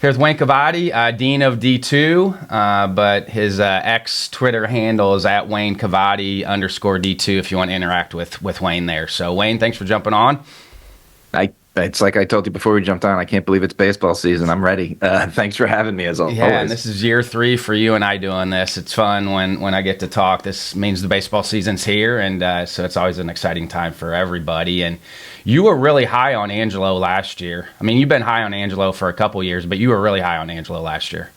Here's Wayne Cavadi, Dean of D2, but his ex Twitter handle is at Wayne Cavadi _D2 if you want to interact with Wayne there. So Wayne, thanks for jumping on. It's like I told you before we jumped on, I can't believe it's baseball season. I'm ready. Thanks for having me, as always. Yeah, and this is year 3 for you and I doing this. It's fun when I get to talk. This means the baseball season's here, and so it's always an exciting time for everybody. And you were really high on Angelo last year. I mean, you've been high on Angelo for a couple years, but you were really high on Angelo last year.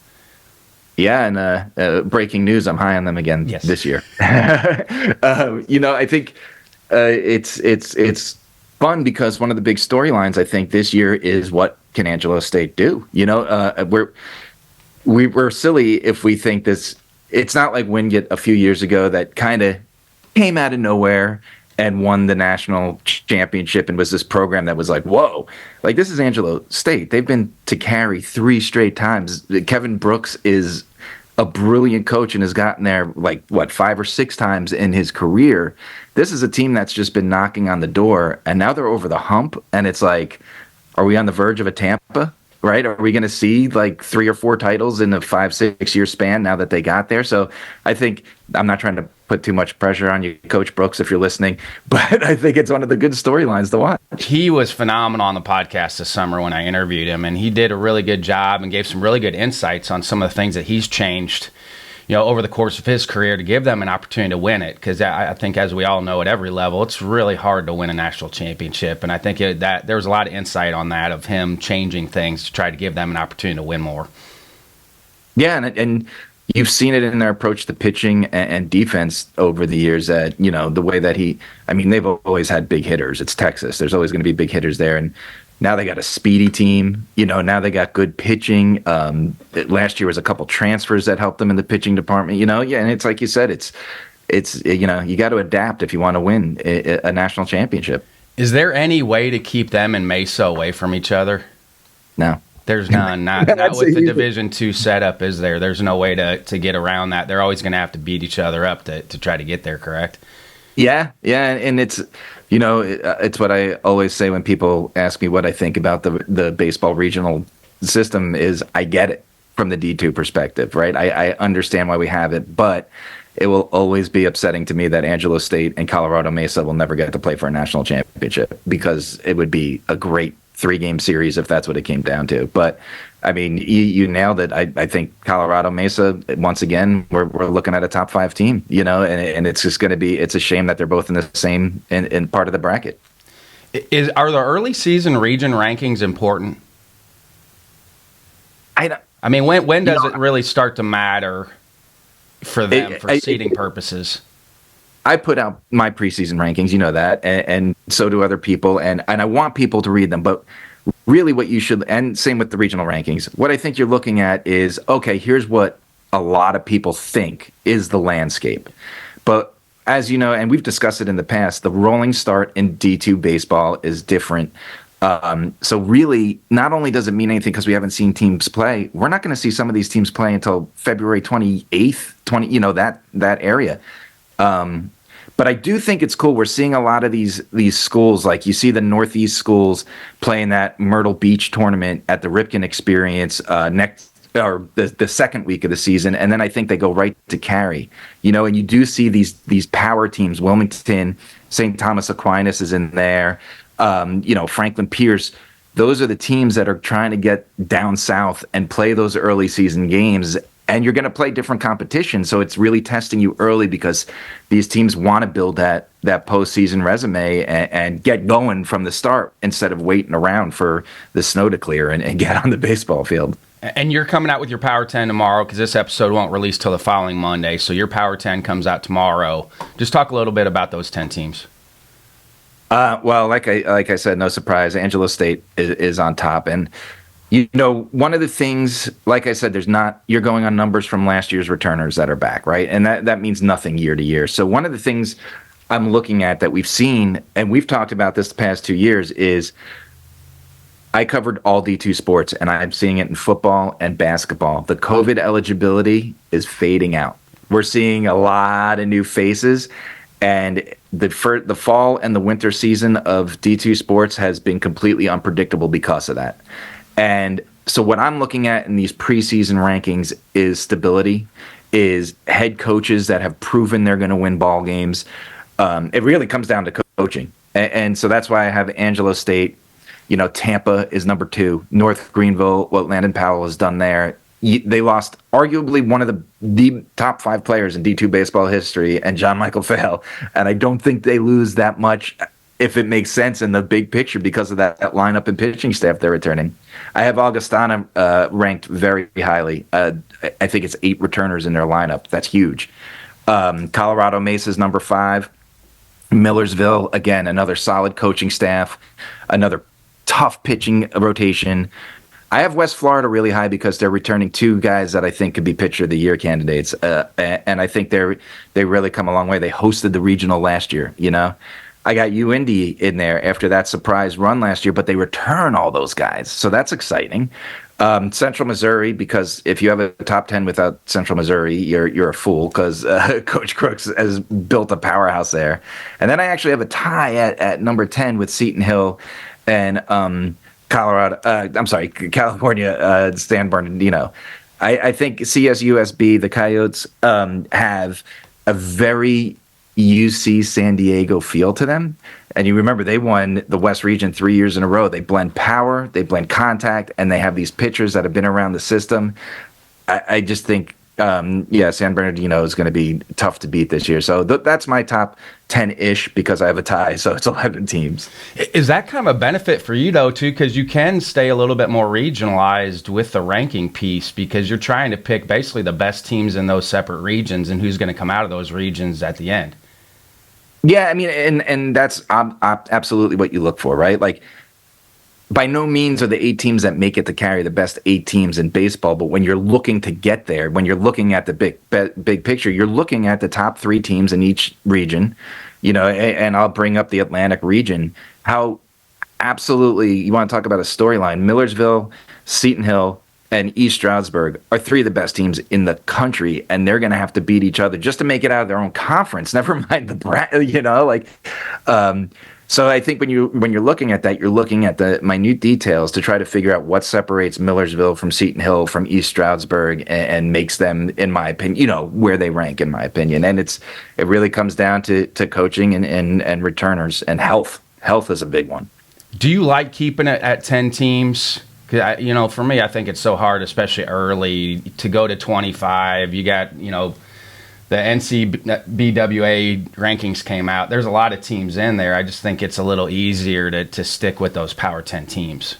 Yeah, and breaking news, I'm high on them again this year. I think it's fun because one of the big storylines I think this year is what can Angelo State do? We're silly if we think this. It's not like Wingate a few years ago that kind of came out of nowhere and won the national championship and was this program that was like, whoa, like this is Angelo State. They've been to carry 3 straight times. Kevin Brooks is a brilliant coach and has gotten there 5 or 6 times in his career. This is a team that's just been knocking on the door, and now they're over the hump, and it's like, are we on the verge of a Tampa, right? Are we going to see 3 or 4 titles in a 5-6 year span now that they got there? So I think, I'm not trying to put too much pressure on you, Coach Brooks, if you're listening, but I think it's one of the good storylines to watch. He was phenomenal on the podcast this summer when I interviewed him, and he did a really good job and gave some really good insights on some of the things that he's changed, over the course of his career to give them an opportunity to win it. Because I think, as we all know, at every level, it's really hard to win a national championship. And I think that there was a lot of insight on that of him changing things to try to give them an opportunity to win more. Yeah, and you've seen it in their approach to pitching and defense over the years. That the way that they've always had big hitters. It's Texas. There's always going to be big hitters there, and now they got a speedy team. Now they got good pitching. Last year was a couple transfers that helped them in the pitching department. And it's like you said, it's you got to adapt if you want to win a national championship. Is there any way to keep them and Mesa away from each other? No. There's none. Not with the Division II setup, is there? There's no way to get around that. They're always going to have to beat each other up to try to get there, correct? Yeah, and it's it's what I always say when people ask me what I think about the baseball regional system is I get it from the D2 perspective, right? I understand why we have it, but it will always be upsetting to me that Angelo State and Colorado Mesa will never get to play for a national championship, because it would be a great 3-game series if that's what it came down to. But I mean, you nailed it. I think Colorado Mesa, once again, we're looking at a top 5 team, and it's just going to be, it's a shame that they're both in the same in part of the bracket. Are the early season region rankings important? When does it really start to matter for them for seeding purposes? I put out my preseason rankings, you know that, and so do other people, and I want people to read them. But really what you should, and same with the regional rankings, what I think you're looking at is, okay, here's what a lot of people think is the landscape. But as you know, and we've discussed it in the past, the rolling start in D2 baseball is different. So really, not only does it mean anything because we haven't seen teams play, we're not going to see some of these teams play until February 28th, that area. But I do think it's cool. We're seeing a lot of these schools, like you see the Northeast schools playing that Myrtle Beach tournament at the Ripken Experience the second week of the season, and then I think they go right to Cary. And you do see these power teams. Wilmington, St. Thomas Aquinas is in there. Franklin Pierce. Those are the teams that are trying to get down south and play those early season games. And you're going to play different competition, so it's really testing you early because these teams want to build that postseason resume and get going from the start instead of waiting around for the snow to clear and get on the baseball field. And you're coming out with your Power 10 tomorrow because this episode won't release till the following Monday, so your Power 10 comes out tomorrow. Just talk a little bit about those 10 teams. Well, like I said, no surprise, Angelo State is on top, and one of the things, like I said, you're going on numbers from last year's returners that are back, right? And that means nothing year to year. So one of the things I'm looking at that we've seen, and we've talked about this the past 2 years, is I covered all D2 sports, and I'm seeing it in football and basketball. The COVID eligibility is fading out. We're seeing a lot of new faces, and the fall and the winter season of D2 sports has been completely unpredictable because of that. And So what I'm looking at in these preseason rankings is stability, is head coaches that have proven they're going to win ball games. It really comes down to coaching. And so that's why I have Angelo State. Tampa is number 2. North Greenville, what Landon Powell has done there. They lost arguably one of the top 5 players in D2 baseball history, and John Michael Fail. And I don't think they lose that much, if it makes sense in the big picture, because of that lineup and pitching staff they're returning. I have Augustana ranked very highly. I think it's 8 returners in their lineup. That's huge. Colorado Mesa's number 5. Millersville, again, another solid coaching staff, another tough pitching rotation. I have West Florida really high because they're returning 2 guys that I think could be pitcher of the year candidates, and I think they really come a long way. They hosted the regional last year. I got UIndy in there after that surprise run last year, but they return all those guys, so that's exciting. Central Missouri, because if you have a top 10 without Central Missouri, you're a fool, because Coach Crooks has built a powerhouse there. And then I actually have a tie at number 10 with Seton Hill and California, San Bernardino. I think CSUSB, the Coyotes, have a very UC San Diego feel to them. And you remember they won the West Region 3 years in a row. They blend power, they blend contact, and they have these pitchers that have been around the system. I just think, San Bernardino is going to be tough to beat this year. So that's my top 10-ish, because I have a tie, so it's 11 teams. Is that kind of a benefit for you, though, too? Because you can stay a little bit more regionalized with the ranking piece, because you're trying to pick basically the best teams in those separate regions and who's going to come out of those regions at the end. Yeah, I mean, and that's absolutely what you look for, right? Like, by no means are the 8 teams that make it to carry the best 8 teams in baseball, but when you're looking to get there, when you're looking at the big picture, you're looking at the top 3 teams in each region, and I'll bring up the Atlantic region. How absolutely, you want to talk about a storyline, Millersville, Seton Hill, and East Stroudsburg are 3 of the best teams in the country, and they're going to have to beat each other just to make it out of their own conference. Never mind So I think when you're looking at that, you're looking at the minute details to try to figure out what separates Millersville from Seton Hill from East Stroudsburg and makes them, in my opinion, where they rank, in my opinion. And it really comes down to coaching and returners, and health. Health is a big one. Do you like keeping it at 10 teams? Because, for me, I think it's so hard, especially early, to go to 25. You got, the NCBWA rankings came out. There's a lot of teams in there. I just think it's a little easier to stick with those Power 10 teams.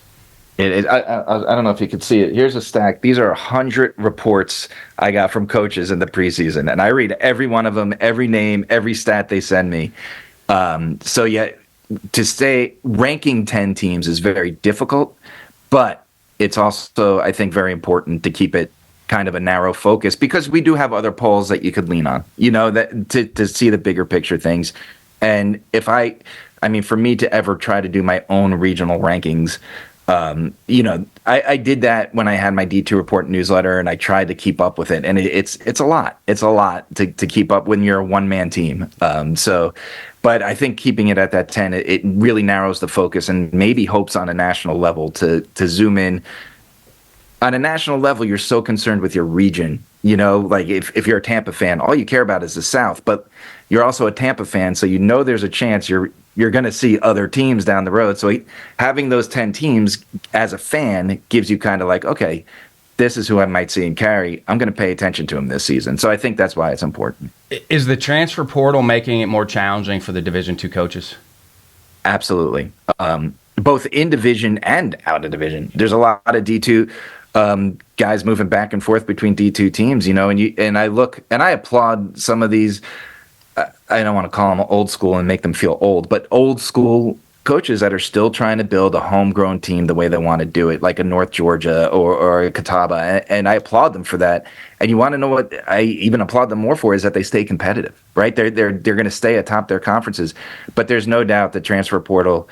I don't know if you could see it. Here's a stack. These are 100 reports I got from coaches in the preseason, and I read every one of them, every name, every stat they send me. To stay ranking 10 teams is very difficult, but it's also, I think, very important to keep it kind of a narrow focus, because we do have other polls that you could lean on, that to see the bigger picture things. And for me to ever try to do my own regional rankings, I did that when I had my D2 Report newsletter, and I tried to keep up with it. And it's a lot. It's a lot to keep up when you're a one-man team. But I think keeping it at that 10, it really narrows the focus, and maybe hopes on a national level to zoom in. On a national level, you're so concerned with your region. Like if you're a Tampa fan, all you care about is the South, but you're also a Tampa fan, so there's a chance you're going to see other teams down the road. So having those 10 teams as a fan gives you kind of like, okay, this is who I might see in carry. I'm going to pay attention to him this season. So I think that's why it's important. Is the transfer portal making it more challenging for the Division II coaches? Absolutely. Both in division and out of division. There's a lot of D2 guys moving back and forth between D2 teams, and I look and I applaud some of these. I don't want to call them old school and make them feel old, but old school coaches that are still trying to build a homegrown team the way they want to do it, like a North Georgia or a Catawba, and I applaud them for that. And you want to know what I even applaud them more for is that they stay competitive, right? They're going to stay atop their conferences, but there's no doubt the transfer portal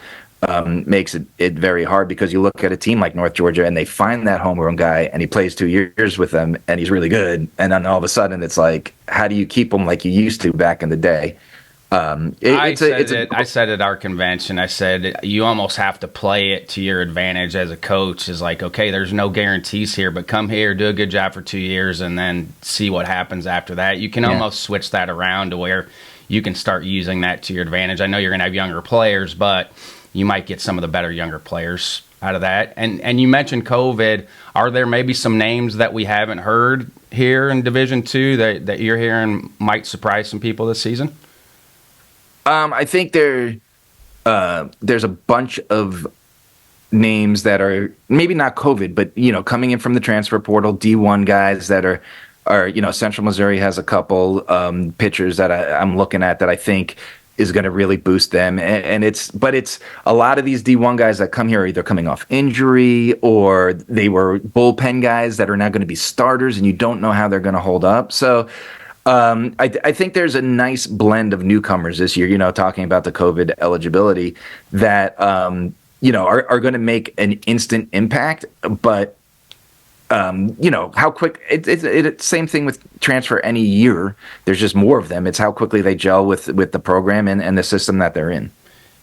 makes it very hard, because you look at a team like North Georgia and they find that homegrown guy and he plays 2 years with them and he's really good, and then all of a sudden it's like, how do you keep him like you used to back in the day? I said at our convention, I said, you almost have to play it to your advantage as a coach. Is like, okay, there's no guarantees here, but come here, do a good job for 2 years, and then see what happens after that. You can almost switch that around to where you can start using that to your advantage. I know you're going to have younger players, but you might get some of the better younger players out of that. And you mentioned COVID. Are there maybe some names that we haven't heard here in Division II that you're hearing might surprise some people this season? I think there's a bunch of names that are maybe not COVID, but coming in from the transfer portal, D1 guys that are Central Missouri has a couple pitchers that I'm looking at that I think is going to really boost them, and it's a lot of these D1 guys that come here are either coming off injury or they were bullpen guys that are now going to be starters, and you don't know how they're going to hold up. So. I think there's a nice blend of newcomers this year, talking about the COVID eligibility that, are going to make an instant impact. But, how quick it's same thing with transfer any year. There's just more of them. It's how quickly they gel with the program and the system that they're in.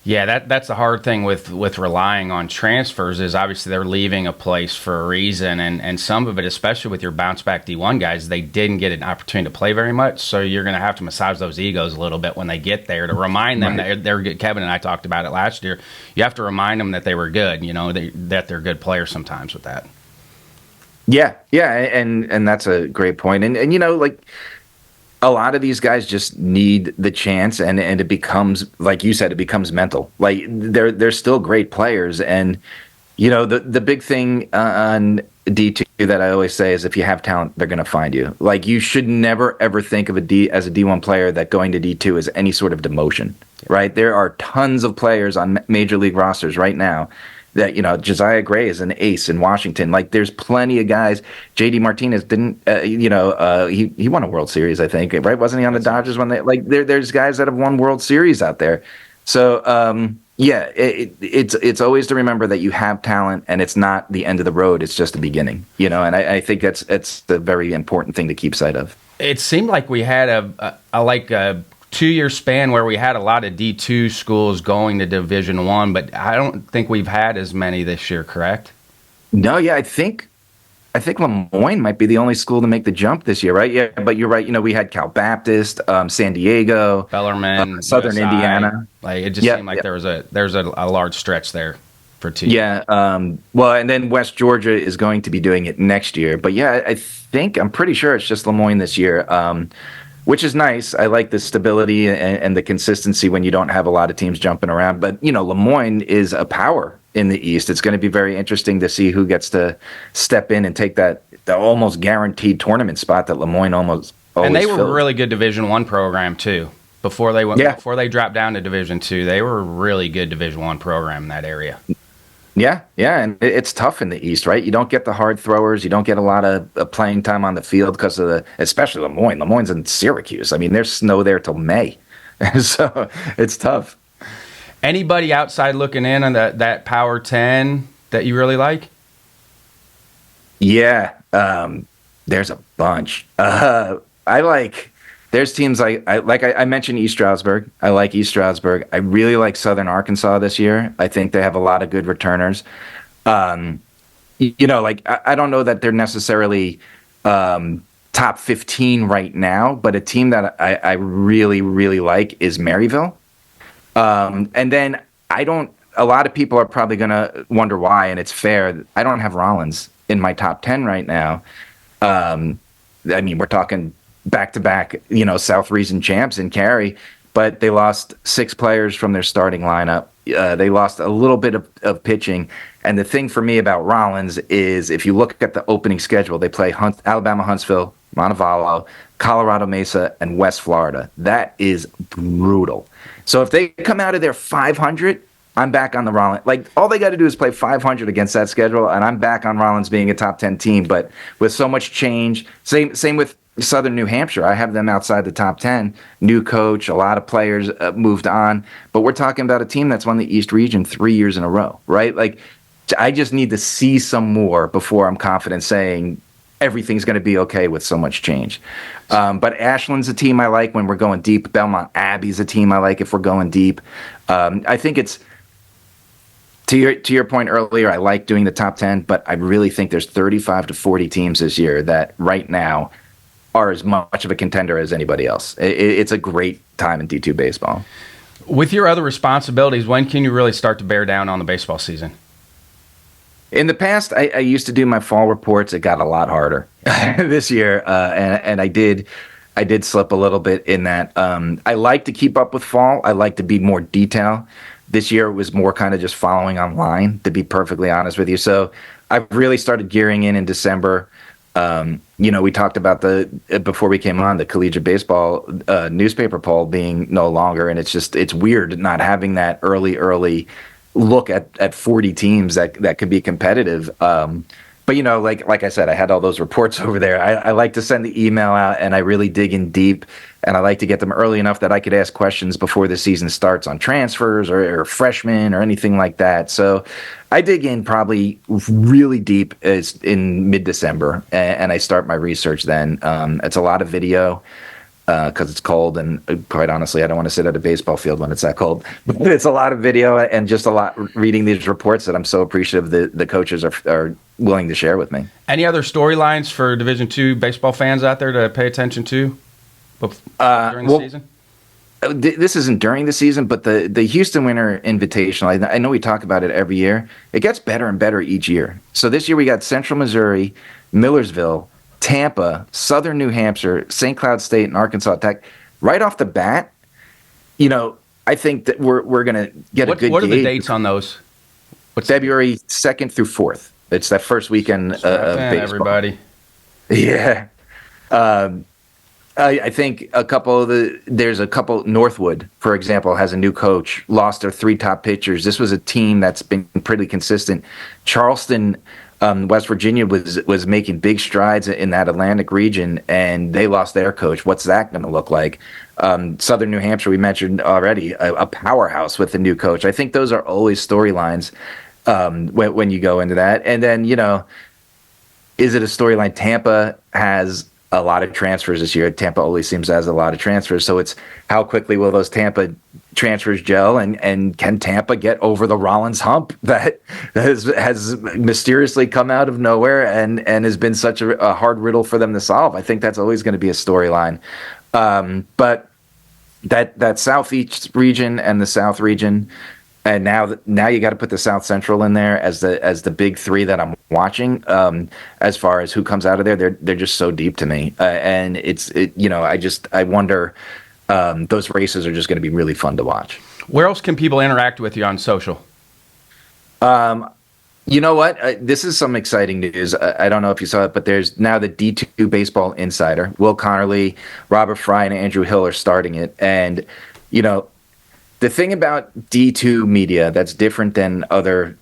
Yeah, that's the hard thing with relying on transfers is obviously they're leaving a place for a reason, and some of it, especially with your bounce back D1 guys, they didn't get an opportunity to play very much, so you're going to have to massage those egos a little bit when they get there to remind them that they're good. Kevin and I talked about it last year. You have to remind them that they were good, that they're good players sometimes with that. Yeah, and that's a great point. And a lot of these guys just need the chance, and it becomes, like you said, it becomes mental. Like they're still great players, and the big thing on D2 that I always say is if you have talent, they're going to find you. Like you should never ever think of as a D1 player that going to D2 is any sort of demotion, right? There are tons of players on major league rosters right now that Josiah Gray is an ace in Washington. Like there's plenty of guys. JD Martinez didn't he won a World Series, I think, right? Wasn't he on the Dodgers when they there's guys that have won World Series out there. So it's always to remember that you have talent and it's not the end of the road, it's just the beginning, and I think it's the very important thing to keep sight of. It seemed like we had a 2-year span where we had a lot of D2 schools going to Division I, but I don't think we've had as many this year, correct? No, yeah, I think Lemoyne might be the only school to make the jump this year, right? Yeah, but you're right. We had Cal Baptist, San Diego, Bellarmine, Southern USI. Indiana. Like it just seemed like there's a large stretch there for 2 years. Yeah, well, and then West Georgia is going to be doing it next year. But yeah, I'm pretty sure it's just Lemoyne this year. Which is nice. I like the stability and the consistency when you don't have a lot of teams jumping around. But, Lemoyne is a power in the East. It's going to be very interesting to see who gets to step in and take the almost guaranteed tournament spot that Lemoyne almost always And they were filled. a really good Division I program, too. Before they dropped down to Division II, they were a really good Division I program in that area. Yeah, and it's tough in the East, right? You don't get the hard throwers. You don't get a lot of playing time on the field because of especially Lemoyne. Lemoyne's in Syracuse. I mean, there's snow there till May. So it's tough. Anybody outside looking in on that Power 10 that you really like? Yeah, there's a bunch. There's teams I mentioned East Stroudsburg. I like East Stroudsburg. I really like Southern Arkansas this year. I think they have a lot of good returners. I don't know that they're necessarily top 15 right now, but a team that I really, really like is Maryville. And then a lot of people are probably going to wonder why, and it's fair. I don't have Rollins in my top 10 right now. We're talking back-to-back, South Region champs in Cary, but they lost 6 players from their starting lineup. They lost a little bit of pitching. And the thing for me about Rollins is if you look at the opening schedule, they play Alabama, Huntsville, Montevallo, Colorado Mesa, and West Florida. That is brutal. So if they come out of there 500, I'm back on the Rollins. Like, all they got to do is play 500 against that schedule, and I'm back on Rollins being a top 10 team. But with so much change, same with Southern New Hampshire. I have them outside the top 10. New coach, a lot of players moved on. But we're talking about a team that's won the East Region 3 years in a row, right? Like, I just need to see some more before I'm confident saying everything's going to be okay with so much change. But Ashland's a team I like when we're going deep. Belmont Abbey's a team I like if we're going deep. I think it's to your point earlier. I like doing the top 10, but I really think there's 35 to 40 teams this year that right now are as much of a contender as anybody else. It's a great time in D2 baseball. With your other responsibilities, when can you really start to bear down on the baseball season? In the past, I used to do my fall reports. It got a lot harder this year, and I did slip a little bit in that. I like to keep up with fall. I like to be more detail. This year, it was more kind of just following online, to be perfectly honest with you. So I've really started gearing in December. We talked about before we came on, the collegiate baseball newspaper poll being no longer, and it's weird not having that early look at 40 teams that could be competitive. But like I said, I had all those reports over there. I like to send the email out, and I really dig in deep, and I like to get them early enough that I could ask questions before the season starts on transfers or freshmen or anything like that. So I dig in probably really deep in mid-December, and I start my research then. It's a lot of video because it's cold, and quite honestly, I don't want to sit at a baseball field when it's that cold. But it's a lot of video and just a lot reading these reports that I'm so appreciative the coaches are willing to share with me. Any other storylines for Division II baseball fans out there to pay attention to during the season? This isn't during the season, but the Houston Winter Invitational, I know we talk about it every year. It gets better and better each year. So this year we got Central Missouri, Millersville, Tampa, Southern New Hampshire, St. Cloud State, and Arkansas Tech. Right off the bat, I think that we're going to get a good gauge. What are the dates on those? February 2nd through 4th. It's that first weekend of baseball. Everybody. Yeah. I think there's a couple. Northwood, for example, has a new coach, lost their 3 top pitchers. This was a team that's been pretty consistent. Charleston, West Virginia was making big strides in that Atlantic region, and they lost their coach. What's that going to look like? Southern New Hampshire, we mentioned already, a powerhouse with a new coach. I think those are always storylines when you go into that. And then, is it a storyline? Tampa has a lot of transfers this year. Tampa always seems to have a lot of transfers. So it's how quickly will those Tampa transfers gel, and can Tampa get over the Rollins hump that has mysteriously come out of nowhere and has been such a hard riddle for them to solve. I think that's always going to be a storyline. But that Southeast region and the South region, and now you got to put the South Central in there as the big 3 that I'm watching. As far as who comes out of there, they're just so deep to me, and I wonder. Those races are just going to be really fun to watch. Where else can people interact with you on social? You know what? This is some exciting news. I don't know if you saw it, but there's now the D2 Baseball Insider. Will Connerly, Robert Fry, and Andrew Hill are starting it. And, the thing about D2 media that's different than other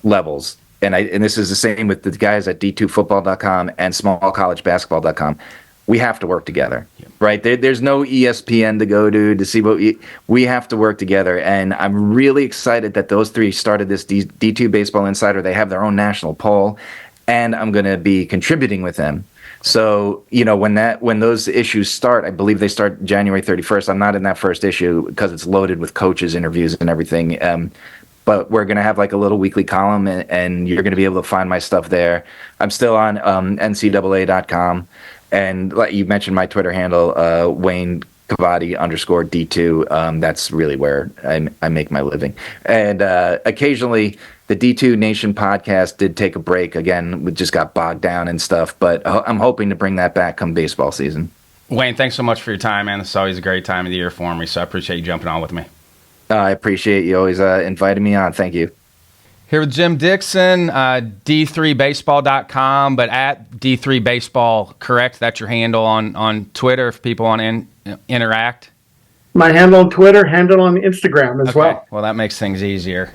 levels, and this is the same with the guys at D2Football.com and SmallCollegeBasketball.com, we have to work together, right? There's no ESPN to go to see what we have to work together. And I'm really excited that those 3 started this D2 Baseball Insider. They have their own national poll, and I'm going to be contributing with them. So, when those issues start, I believe they start January 31st. I'm not in that first issue because it's loaded with coaches, interviews, and everything. But we're going to have like a little weekly column, and you're going to be able to find my stuff there. I'm still on NCAA.com. And like you mentioned, my Twitter handle, Wayne Cavadi _D2. That's really where I make my living. And occasionally, the D2 Nation podcast did take a break. Again, we just got bogged down and stuff. But I'm hoping to bring that back come baseball season. Wayne, thanks so much for your time, man. It's always a great time of the year for me. So I appreciate you jumping on with me. I appreciate you always inviting me on. Thank you. Here with Jim Dixon, D3Baseball.com, but at D3Baseball, correct? That's your handle on Twitter if people want to interact? My handle on Twitter, handle on Instagram as well. Well, that makes things easier.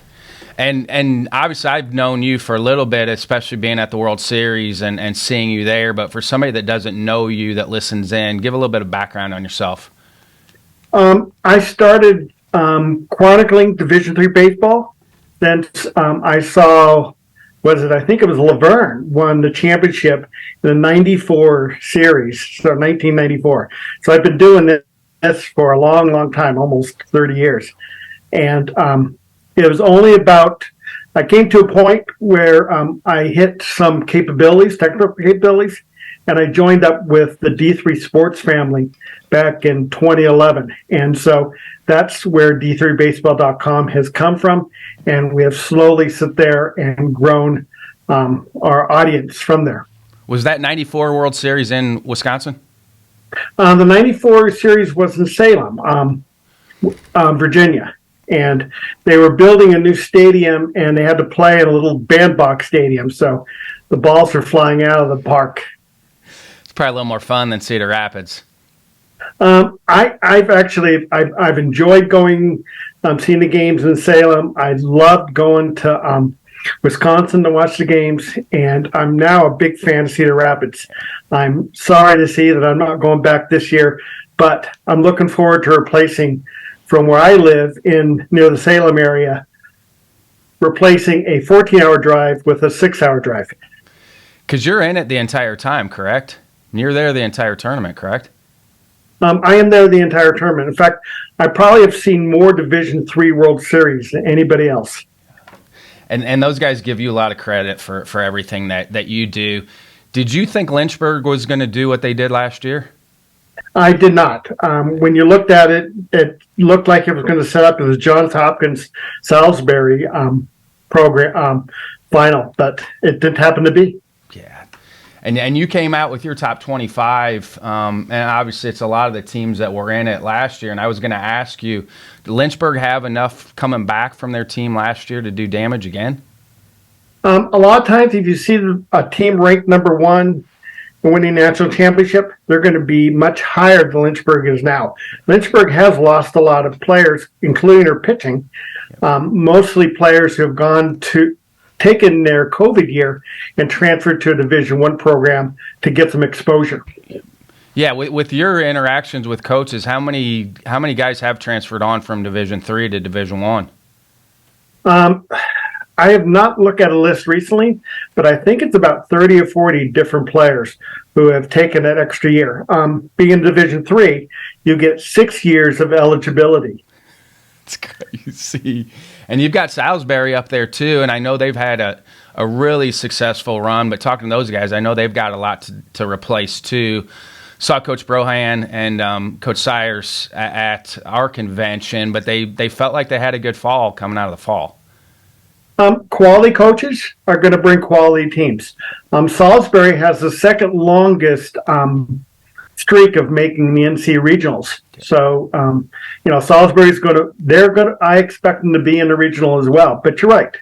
And obviously I've known you for a little bit, especially being at the World Series and seeing you there. But for somebody that doesn't know you, that listens in, give a little bit of background on yourself. I started chronicling Division III baseball since I saw I think it was Laverne won the championship in the 94 series, so 1994. So I've been doing this for a long, long time, almost 30 years. And it was only I came to a point where I hit some technical capabilities, and I joined up with the D3 sports family back in 2011. And so that's where D3Baseball.com has come from, and we have slowly sit there and grown our audience from there. Was that 94 World Series in Wisconsin? The 94 series was in Salem, Virginia. And they were building a new stadium, and they had to play in a little bandbox stadium. So the balls were flying out of the park. It's probably a little more fun than Cedar Rapids. I've enjoyed going, seeing the games in Salem. I loved going to Wisconsin to watch the games, and I'm now a big fan of Cedar Rapids. I'm sorry to see that I'm not going back this year, but I'm looking forward to replacing, from where I live near the Salem area, replacing a 14-hour drive with a 6-hour drive. Because you're in it the entire time, correct? You're there the entire tournament, correct? I am there the entire tournament. In fact, I probably have seen more Division III World Series than anybody else. And those guys give you a lot of credit for everything that you do. Did you think Lynchburg was going to do what they did last year? I did not. When you looked at it, it looked like it was going to set up as Johns Hopkins Salisbury program final, but it didn't happen to be. Yeah, and you came out with your top 25, and obviously it's a lot of the teams that were in it last year. And I was going to ask you, did Lynchburg have enough coming back from their team last year to do damage again? A lot of times, if you see a team ranked number one winning national championship, they're going to be much higher than Lynchburg is now. Lynchburg has lost a lot of players, including their pitching, mostly players who have taken their COVID year and transferred to a Division I program to get some exposure. Yeah, with your interactions with coaches, how many guys have transferred on from Division III to Division I? I have not looked at a list recently, but I think it's about 30 or 40 different players who have taken that extra year. Being in Division III, you get 6 years of eligibility. It's crazy. And you've got Salisbury up there too, and I know they've had a really successful run, but talking to those guys, I know they've got a lot to replace too. Saw Coach Brohan and Coach Sayers at our convention, but they felt like they had a good fall coming out of the fall. Quality coaches are going to bring quality teams. Salisbury has the second longest streak of making the NC regionals. So, Salisbury's I expect them to be in the regional as well. But you're right.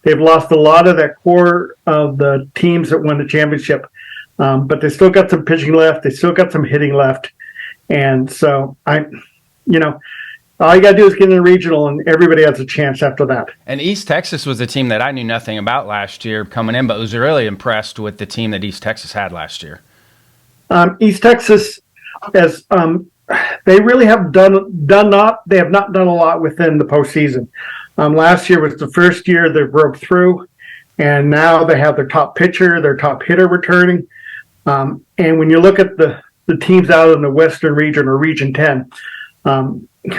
They've lost a lot of that core of the teams that won the championship. But they still got some pitching left. They still got some hitting left. And so all you got to do is get in the regional, and everybody has a chance after that. And East Texas was a team that I knew nothing about last year coming in, but was really impressed with the team that East Texas had last year. East Texas, they really have they have not done a lot within the postseason. Last year was the first year they broke through, and now they have their top pitcher, their top hitter returning. And when you look at the teams out in the Western region or Region 10,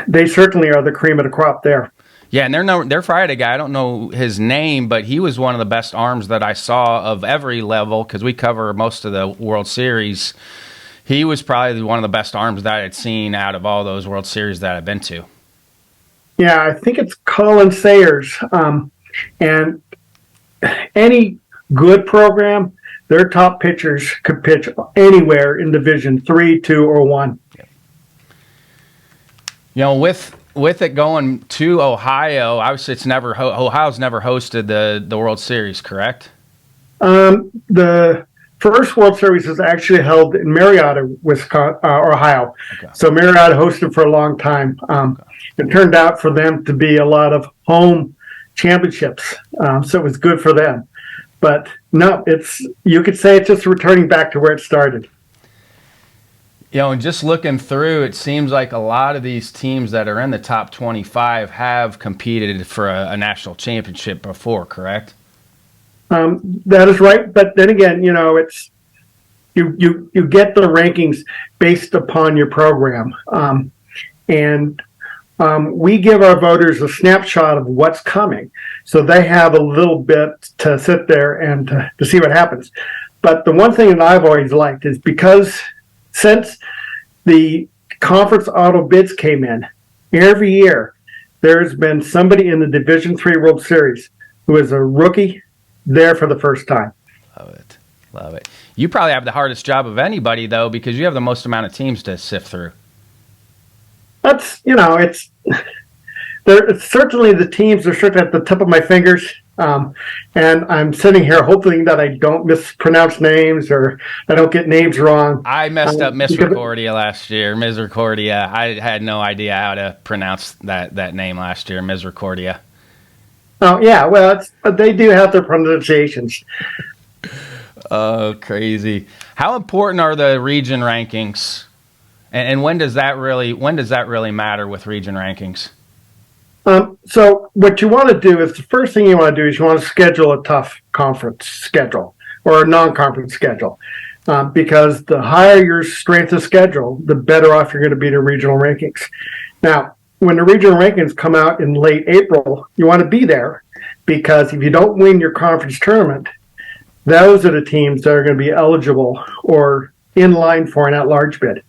they certainly are the cream of the crop there. Yeah, and their Friday guy, I don't know his name, but he was one of the best arms that I saw of every level because we cover most of the World Series. He was probably one of the best arms that I had seen out of all those World Series that I've been to. Yeah, I think it's Colin Sayers. And any good program, their top pitchers could pitch anywhere in Division III, II, or I. With it going to Ohio, obviously Ohio's never hosted the World Series, correct? The first World Series was actually held in Marietta, Ohio. Okay. So Marietta hosted for a long time. It turned out for them to be a lot of home championships, so it was good for them. But no, you could say it's just returning back to where it started. And just looking through, it seems like a lot of these teams that are in the top 25 have competed for a national championship before, correct? That is right. But then again, it's you get the rankings based upon your program. And we give our voters a snapshot of what's coming. So they have a little bit to sit there and to see what happens. But the one thing that I've always liked is because since the conference auto bids came in, every year there's been somebody in the Division III World Series who is a rookie there for the first time. Love it. You probably have the hardest job of anybody, though, because you have the most amount of teams to sift through. That's, it's certainly the teams are certainly at the tip of my fingers. And I'm sitting here hoping that I don't mispronounce names or I don't get names wrong. I messed up Misericordia last year. Misericordia. I had no idea how to pronounce that name last year. Misericordia. Oh, yeah. Well, they do have their pronunciations. Oh, crazy. How important are the region rankings? And when does that really matter with region rankings? So what you want to do is the first thing you want to do is you want to schedule a tough conference schedule or a non-conference schedule. Because the higher your strength of schedule, the better off you're going to be to regional rankings. Now, when the regional rankings come out in late April, you want to be there because if you don't win your conference tournament, those are the teams that are going to be eligible or in line for an at-large bid.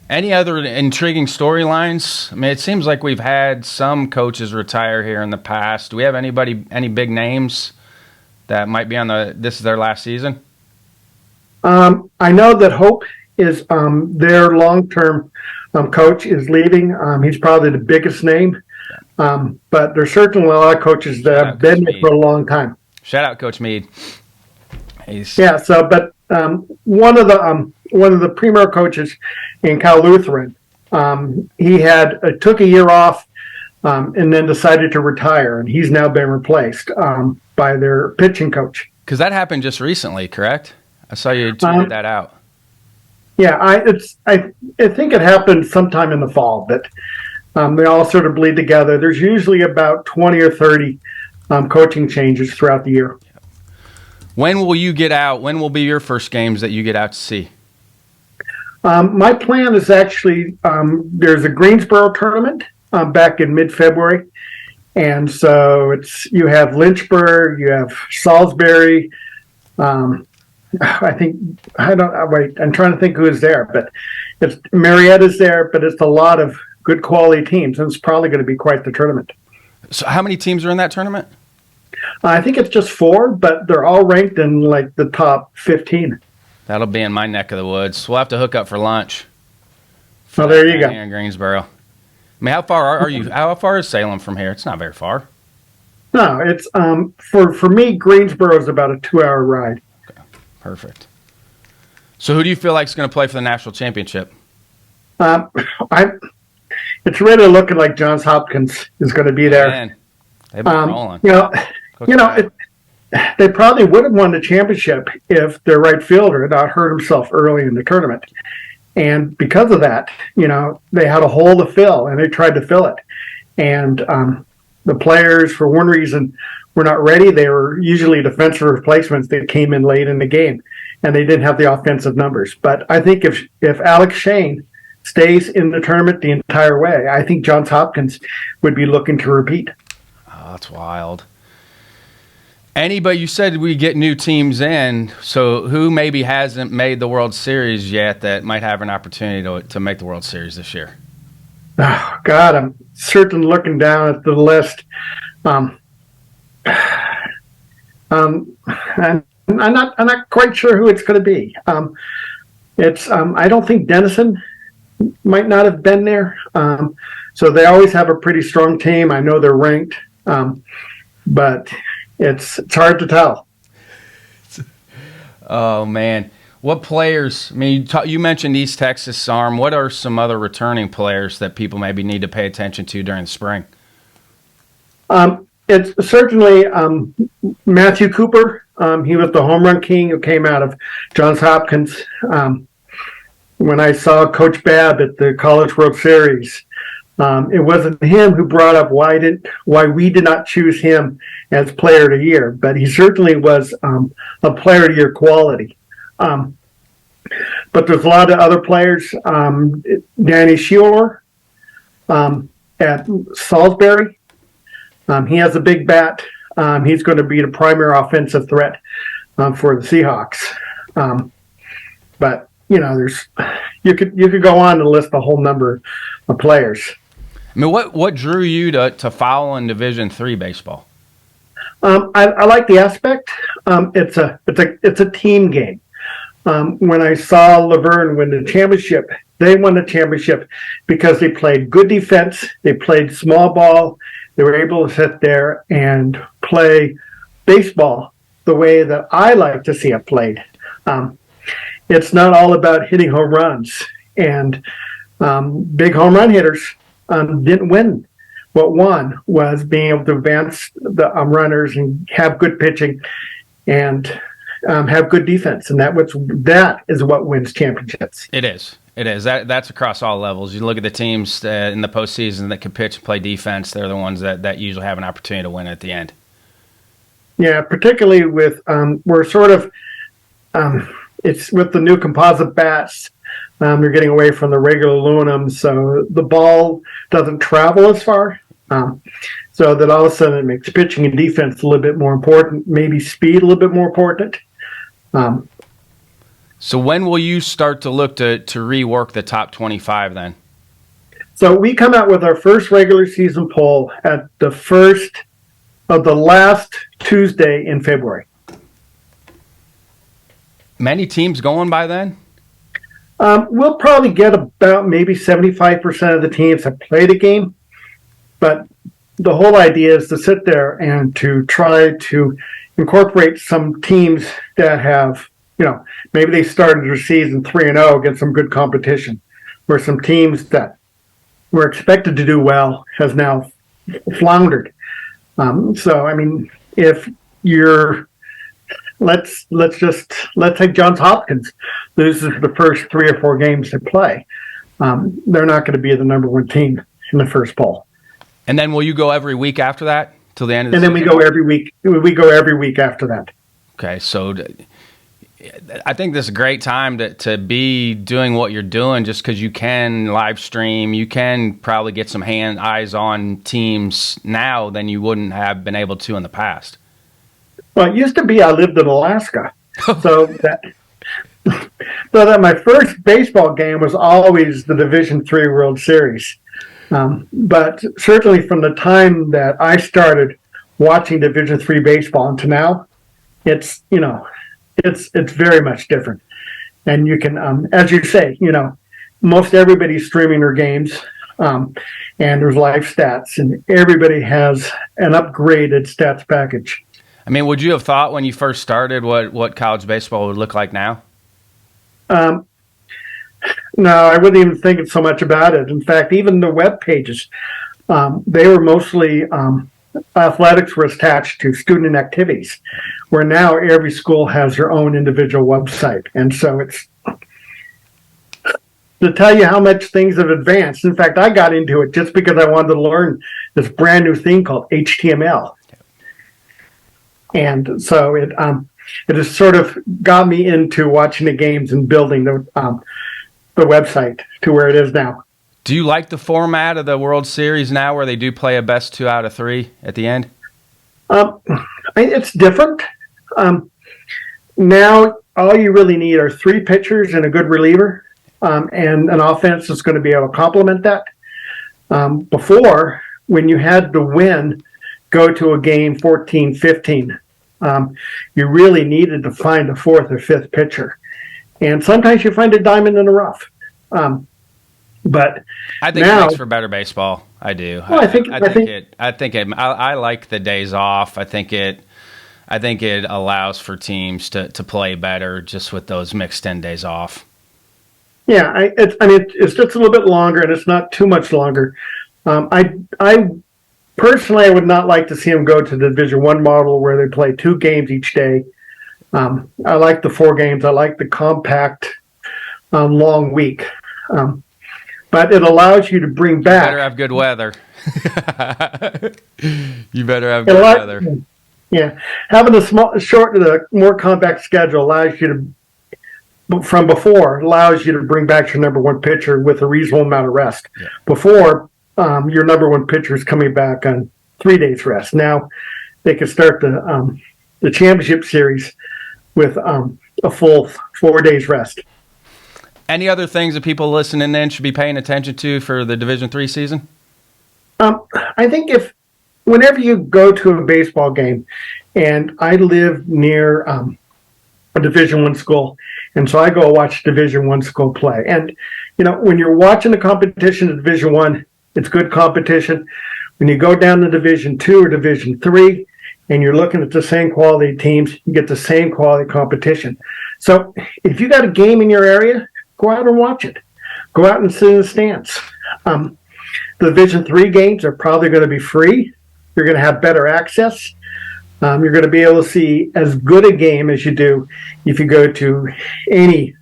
Any other intriguing storylines? I mean, it seems like we've had some coaches retire here in the past. Do we have any big names that might be this is their last season? I know that Hope is their long-term coach is leaving. He's probably the biggest name. But there's certainly a lot of coaches that have been there for a long time. Shout out Coach Meade. But one of the premier coaches in Cal Lutheran, he took a year off and then decided to retire, and he's now been replaced by their pitching coach. Because that happened just recently, correct? I saw you tweeted that out. Yeah, I think it happened sometime in the fall, but they all sort of bleed together. There's usually about 20 or 30 coaching changes throughout the year. When will you get out? When will be your first games that you get out to see? My plan is actually there's a Greensboro tournament back in mid-February. And so you have Lynchburg, you have Salisbury. I'm trying to think who is there, but Marietta's there, but it's a lot of good quality teams, and it's probably going to be quite the tournament. So how many teams are in that tournament? I think it's just 4, but they're all ranked in like the top 15. That'll be in my neck of the woods. We'll have to hook up for lunch. Oh, there you go. Here in Greensboro. I mean, how far are you? How far is Salem from here? It's not very far. No, it's for me, Greensboro is about a 2-hour ride. Okay, perfect. So, who do you feel like is going to play for the national championship? It's really looking like Johns Hopkins is going to be there. Man, they've been rolling. They probably would have won the championship if their right fielder had not hurt himself early in the tournament. And because of that, they had a hole to fill, and they tried to fill it. And the players, for one reason, were not ready. They were usually defensive replacements that came in late in the game, and they didn't have the offensive numbers. But I think if Alex Shane stays in the tournament the entire way, I think Johns Hopkins would be looking to repeat. Oh, that's wild. Anybody, you said we get new teams in, so who maybe hasn't made the World Series yet that might have an opportunity to make the World Series this year? Oh, God, I'm certainly looking down at the list. I'm not quite sure who it's going to be. I don't think Denison might not have been there. So they always have a pretty strong team. I know they're ranked, but it's hard to tell. Oh, man. What players, I mean, you mentioned East Texas Arm. What are some other returning players that people maybe need to pay attention to during the spring? It's certainly Matthew Cooper. He was the home run king who came out of Johns Hopkins. When I saw Coach Babb at the College World Series, It wasn't him who brought up why we did not choose him as player of the year, but he certainly was a player of the year quality. But there's a lot of other players. Danny Schuler at Salisbury. He has a big bat. He's going to be the primary offensive threat for the Seahawks. But there's you could go on and list a whole number of players. I mean, what drew you to follow in Division III baseball? I like the aspect. It's a team game. When I saw Laverne win the championship, they won the championship because they played good defense. They played small ball. They were able to sit there and play baseball the way that I like to see it played. It's not all about hitting home runs, and big home run hitters didn't win. What won was being able to advance the runners and have good pitching and have good defense, and that is what wins championships. It is. That's across all levels. You look at the teams in the postseason that can pitch and play defense. They're the ones that usually have an opportunity to win at the end. Yeah, particularly with we're sort of it's with the new composite bats. They're getting away from the regular aluminum, so the ball doesn't travel as far. So that all of a sudden it makes pitching and defense a little bit more important, maybe speed a little bit more important. So when will you start to look to rework the top 25 then? So we come out with our first regular season poll at the first of the last Tuesday in February. Many teams going by then? We'll probably get about maybe 75% of the teams that play the game. But the whole idea is to sit there and to try to incorporate some teams that have, maybe they started their season 3-0 against some good competition, where some teams that were expected to do well has now floundered. So, I mean, if you're, let's take Johns Hopkins loses the first 3 or 4 games they play. They're not going to be the number one team in the first poll. And then will you go every week after that till the end of the season? And then we go every week. We go every week after that. Okay, so I think this is a great time to be doing what you're doing, just because you can live stream. You can probably get some eyes on teams now than you wouldn't have been able to in the past. Well, it used to be I lived in Alaska, so that my first baseball game was always the Division III World Series. But certainly from the time that I started watching Division III baseball until now, it's very much different. And you can, as you say, most everybody's streaming their games, and there's live stats, and everybody has an upgraded stats package. I mean, would you have thought when you first started what college baseball would look like now? No, I wouldn't even think so much about it. In fact, even the web pages, they were mostly athletics were attached to student activities, where now every school has their own individual website. And so it's to tell you how much things have advanced. In fact, I got into it just because I wanted to learn this brand new thing called HTML. And so it has sort of got me into watching the games and building the website to where it is now. Do you like the format of the World Series now, where they do play a best 2 out of 3 at the end? It's different. Now all you really need are 3 pitchers and a good reliever, and an offense that's going to be able to complement that. Before, when you had to win, go to a game 14-15, you really needed to find a 4th or 5th pitcher. And sometimes you find a diamond in the rough. But I think it makes for better baseball. I do. Well, I like the days off. I think it allows for teams to play better just with those mixed in days off. Yeah, it's just a little bit longer, and it's not too much longer. I personally, I would not like to see them go to the Division I model where they play 2 games each day. I like the 4 games. I like the compact, long week. but it allows you to bring back. You better have good weather. You better have good weather. Yeah, having the more compact schedule allows you to, from before, allows you to bring back your number one pitcher with a reasonable amount of rest. Yeah. Before, your number one pitcher is coming back on 3 days rest. Now, they can start the championship series with a full 4 days rest. Any other things that people listening in should be paying attention to for the Division III season? I think whenever you go to a baseball game, and I live near a Division I school, and so I go watch Division I school play. And, when you're watching the competition at Division I, it's good competition. When you go down to Division II or Division III, and you're looking at the same quality teams, you get the same quality competition. So if you got a game in your area, go out and watch it. Go out and sit in the stands. The Division III games are probably going to be free. You're going to have better access. You're going to be able to see as good a game as you do if you go to any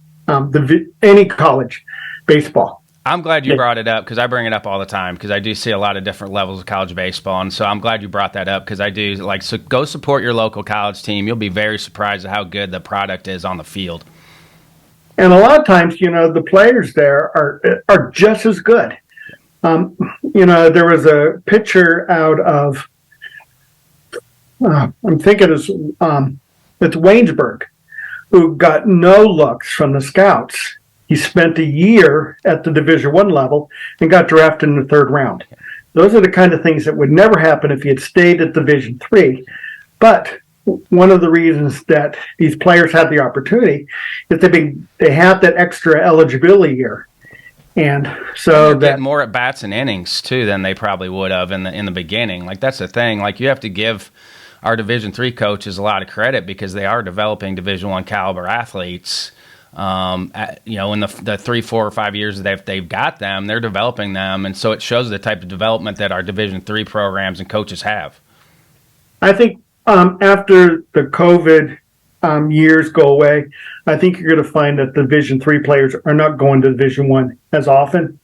college baseball. I'm glad you brought it up because I bring it up all the time because I do see a lot of different levels of college baseball. And so I'm glad you brought that up because I do so go support your local college team. You'll be very surprised at how good the product is on the field. And a lot of times, the players there are just as good. There was a pitcher out of, I'm thinking it's Waynesburg, who got no looks from the scouts. He spent a year at the Division I level and got drafted in the third round. Those are the kind of things that would never happen if he had stayed at Division III. But one of the reasons that these players had the opportunity is they have that extra eligibility year. And so they get more at bats and innings too than they probably would have in the beginning. Like that's the thing. Like you have to give our Division III coaches a lot of credit because they are developing Division I caliber athletes. In the 3, 4, or 5 years that they've got them, they're developing them, and so it shows the type of development that our Division III programs and coaches have. I think after the COVID years go away, I think you're going to find that Division III players are not going to Division I as often.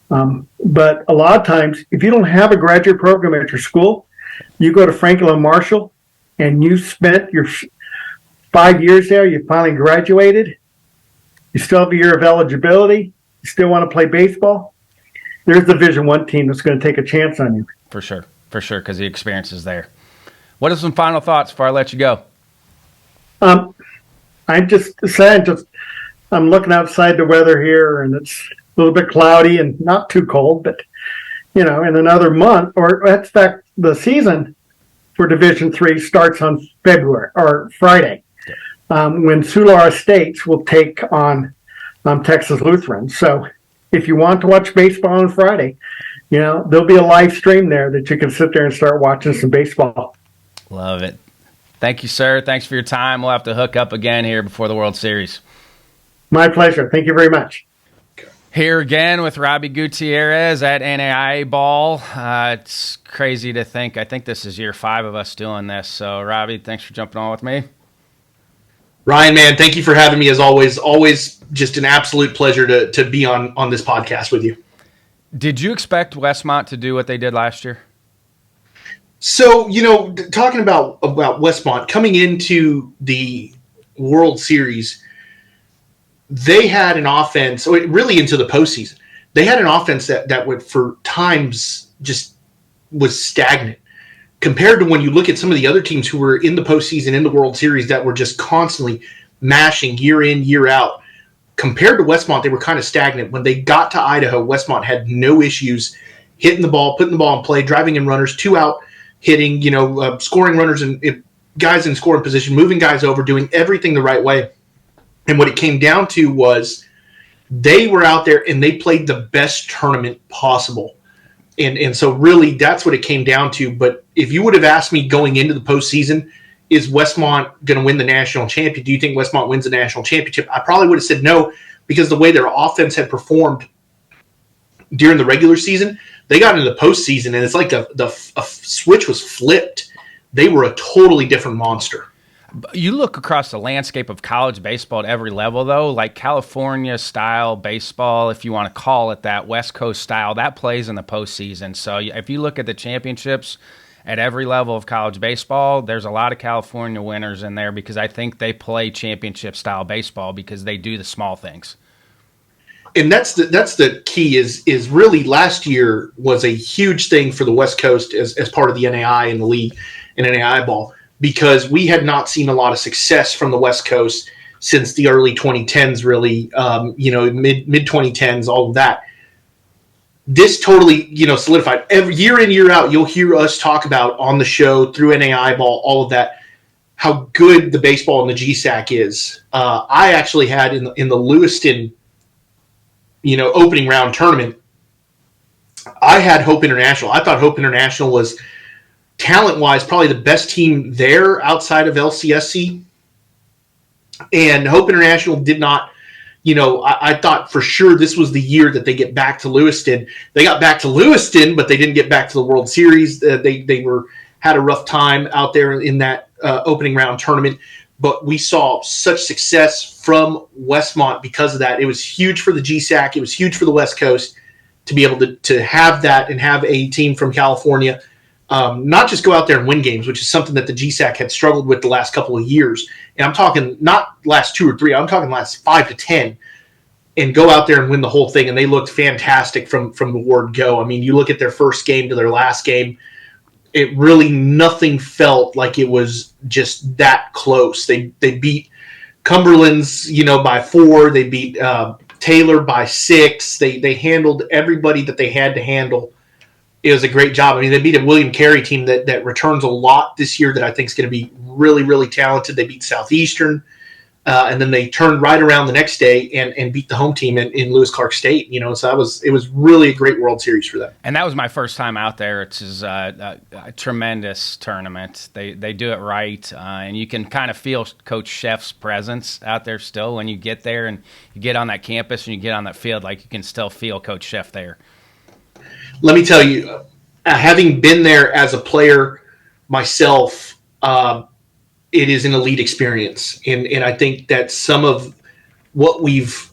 But a lot of times, if you don't have a graduate program at your school, you go to Franklin Marshall, and you spent your 5 years there, you finally graduated, you still have a year of eligibility, you still want to play baseball, there's the Division I team that's going to take a chance on you. For sure, because the experience is there. What are some final thoughts before I let you go? I'm just saying, I'm looking outside the weather here, and it's a little bit cloudy and not too cold, but, in another month, or in fact, the season for Division III starts on February, or Friday, when Soulard Estates will take on Texas Lutheran. So if you want to watch baseball on Friday, there'll be a live stream there that you can sit there and start watching some baseball. Love it. Thank you, sir. Thanks for your time. We'll have to hook up again here before the World Series. My pleasure. Thank you very much. Here again with Robby Gutierrez at NAIA Ball. It's crazy to think. I think this is year 5 of us doing this. So, Robby, thanks for jumping on with me. Ryan, man, thank you for having me as always. Always just an absolute pleasure to be on this podcast with you. Did you expect Westmont to do what they did last year? So, talking about Westmont, coming into the World Series, they had an offense, really into the postseason. They had an offense that would, for times, just was stagnant. Compared to when you look at some of the other teams who were in the postseason, in the World Series, that were just constantly mashing year in, year out. Compared to Westmont, they were kind of stagnant. When they got to Idaho, Westmont had no issues hitting the ball, putting the ball in play, driving in runners, 2 out, hitting, scoring runners and guys in scoring position, moving guys over, doing everything the right way. And what it came down to was they were out there and they played the best tournament possible. And so really that's what it came down to. But if you would have asked me going into the postseason, is Westmont going to win the national championship? Do you think Westmont wins the national championship? I probably would have said no, because the way their offense had performed during the regular season, they got into the postseason and it's like a switch was flipped. They were a totally different monster. You look across the landscape of college baseball at every level, though, like California-style baseball, if you want to call it that, West Coast style, that plays in the postseason. So if you look at the championships at every level of college baseball, there's a lot of California winners in there because I think they play championship-style baseball because they do the small things. And that's the key is really last year was a huge thing for the West Coast as part of the NAIA and the league and NAIA Ball, because we had not seen a lot of success from the West Coast since the early 2010s, really, mid 2010s, all of that. This totally, solidified. Every year in, year out, you'll hear us talk about on the show through NAIA Ball, all of that, how good the baseball in the GSAC is. I actually had in the Lewiston, opening round tournament, I had Hope International. I thought Hope International was talent-wise probably the best team there outside of LCSC. And Hope International did not, I thought for sure this was the year that they get back to Lewiston. They got back to Lewiston, but they didn't get back to the World Series. They had a rough time out there in that opening round tournament. But we saw such success from Westmont because of that. It was huge for the GSAC. It was huge for the West Coast to be able to have that and have a team from California not just go out there and win games, which is something that the GSAC had struggled with the last couple of years. And I'm talking not last 2 or 3, I'm talking last 5 to 10, and go out there and win the whole thing. And they looked fantastic from the word go. I mean, you look at their first game to their last game, it really, nothing felt like it was just that close. They beat Cumberland's, by 4. They beat Taylor by 6. They handled everybody that they had to handle. It was a great job. I mean, they beat a William Carey team that returns a lot this year that I think is going to be really, really talented. They beat Southeastern, and then they turned right around the next day and beat the home team in Lewis Clark State. So it was really a great World Series for them. And that was my first time out there. It's a tremendous tournament. They do it right, and you can kind of feel Coach Chef's presence out there still when you get there and you get on that campus and you get on that field. Like, you can still feel Coach Chef there. Let me tell you, having been there as a player myself, it is an elite experience. And I think that some of what we've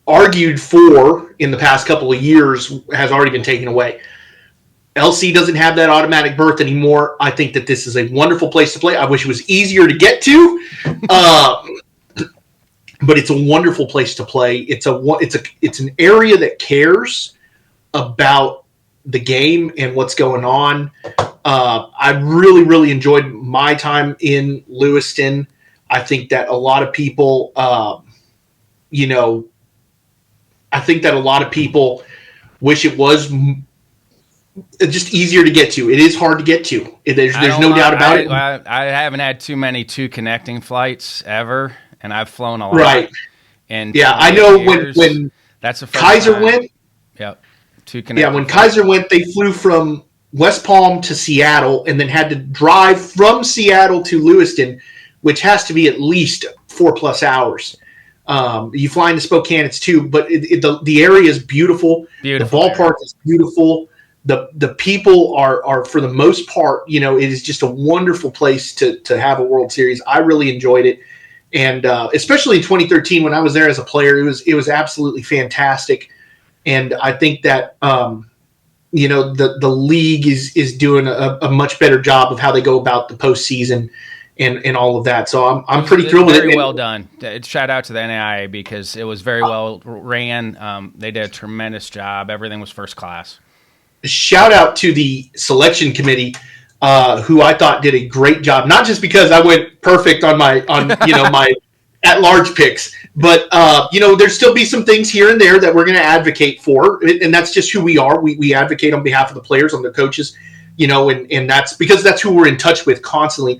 argued for in the past couple of years has already been taken away. LC doesn't have that automatic berth anymore. I think that this is a wonderful place to play. I wish it was easier to get to, but it's a wonderful place to play. It's an area that cares about the game and what's going on. I really, really enjoyed my time in Lewiston. I think that a lot of people, wish it was just easier to get to. It is hard to get to. There's no doubt about it. I haven't had too many 2 connecting flights ever, and I've flown a lot. Right. And yeah, I know when that's the first Kaiser time. went. Yep. Yeah, when Kaiser went, they flew from West Palm to Seattle and then had to drive from Seattle to Lewiston, which has to be at least 4+ hours. You fly into Spokane, it's 2, but the area is beautiful. The ballpark is beautiful. The people are for the most part, it is just a wonderful place to have a World Series. I really enjoyed it, and especially in 2013 when I was there as a player, it was absolutely fantastic. And I think that, the league is doing a much better job of how they go about the postseason and all of that. So I'm pretty thrilled with it. Very well done. Shout out to the NAIA because it was very well ran. They did a tremendous job. Everything was first class. Shout out to the selection committee, who I thought did a great job. Not just because I went perfect on my at-large picks, but there's still be some things here and there that we're going to advocate for, and that's just who we are. We advocate on behalf of the players, on the coaches, and that's because that's who we're in touch with constantly.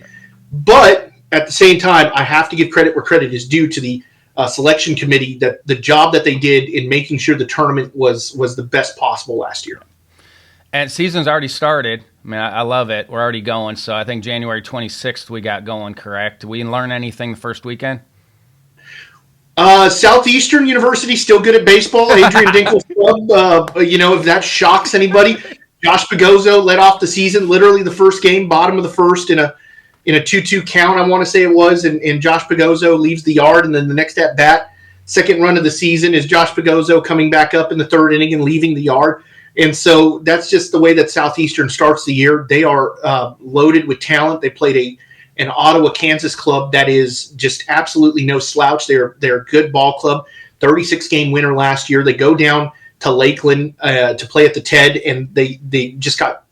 But at the same time, I have to give credit where credit is due to the selection committee, that the job that they did in making sure the tournament was the best possible last year. And season's already started. I mean, I love it. We're already going. So I think January 26th we got going, correct? Did we learn anything the first weekend? Southeastern University still good at baseball. Adrian Dinkle's club, if that shocks anybody. Josh Pagozzo led off the season, literally the first game, bottom of the first in a in a 2-2 count, I want to say it was, and Josh Pagozzo leaves the yard, and then the next at bat, second run of the season, is Josh Pagozzo coming back up in the third inning and leaving the yard. And so that's just the way that Southeastern starts the year. They are loaded with talent. They played an Ottawa, Kansas club that is just absolutely no slouch. They're a good ball club, 36-game winner last year. They go down to Lakeland to play at the TED, and they just got,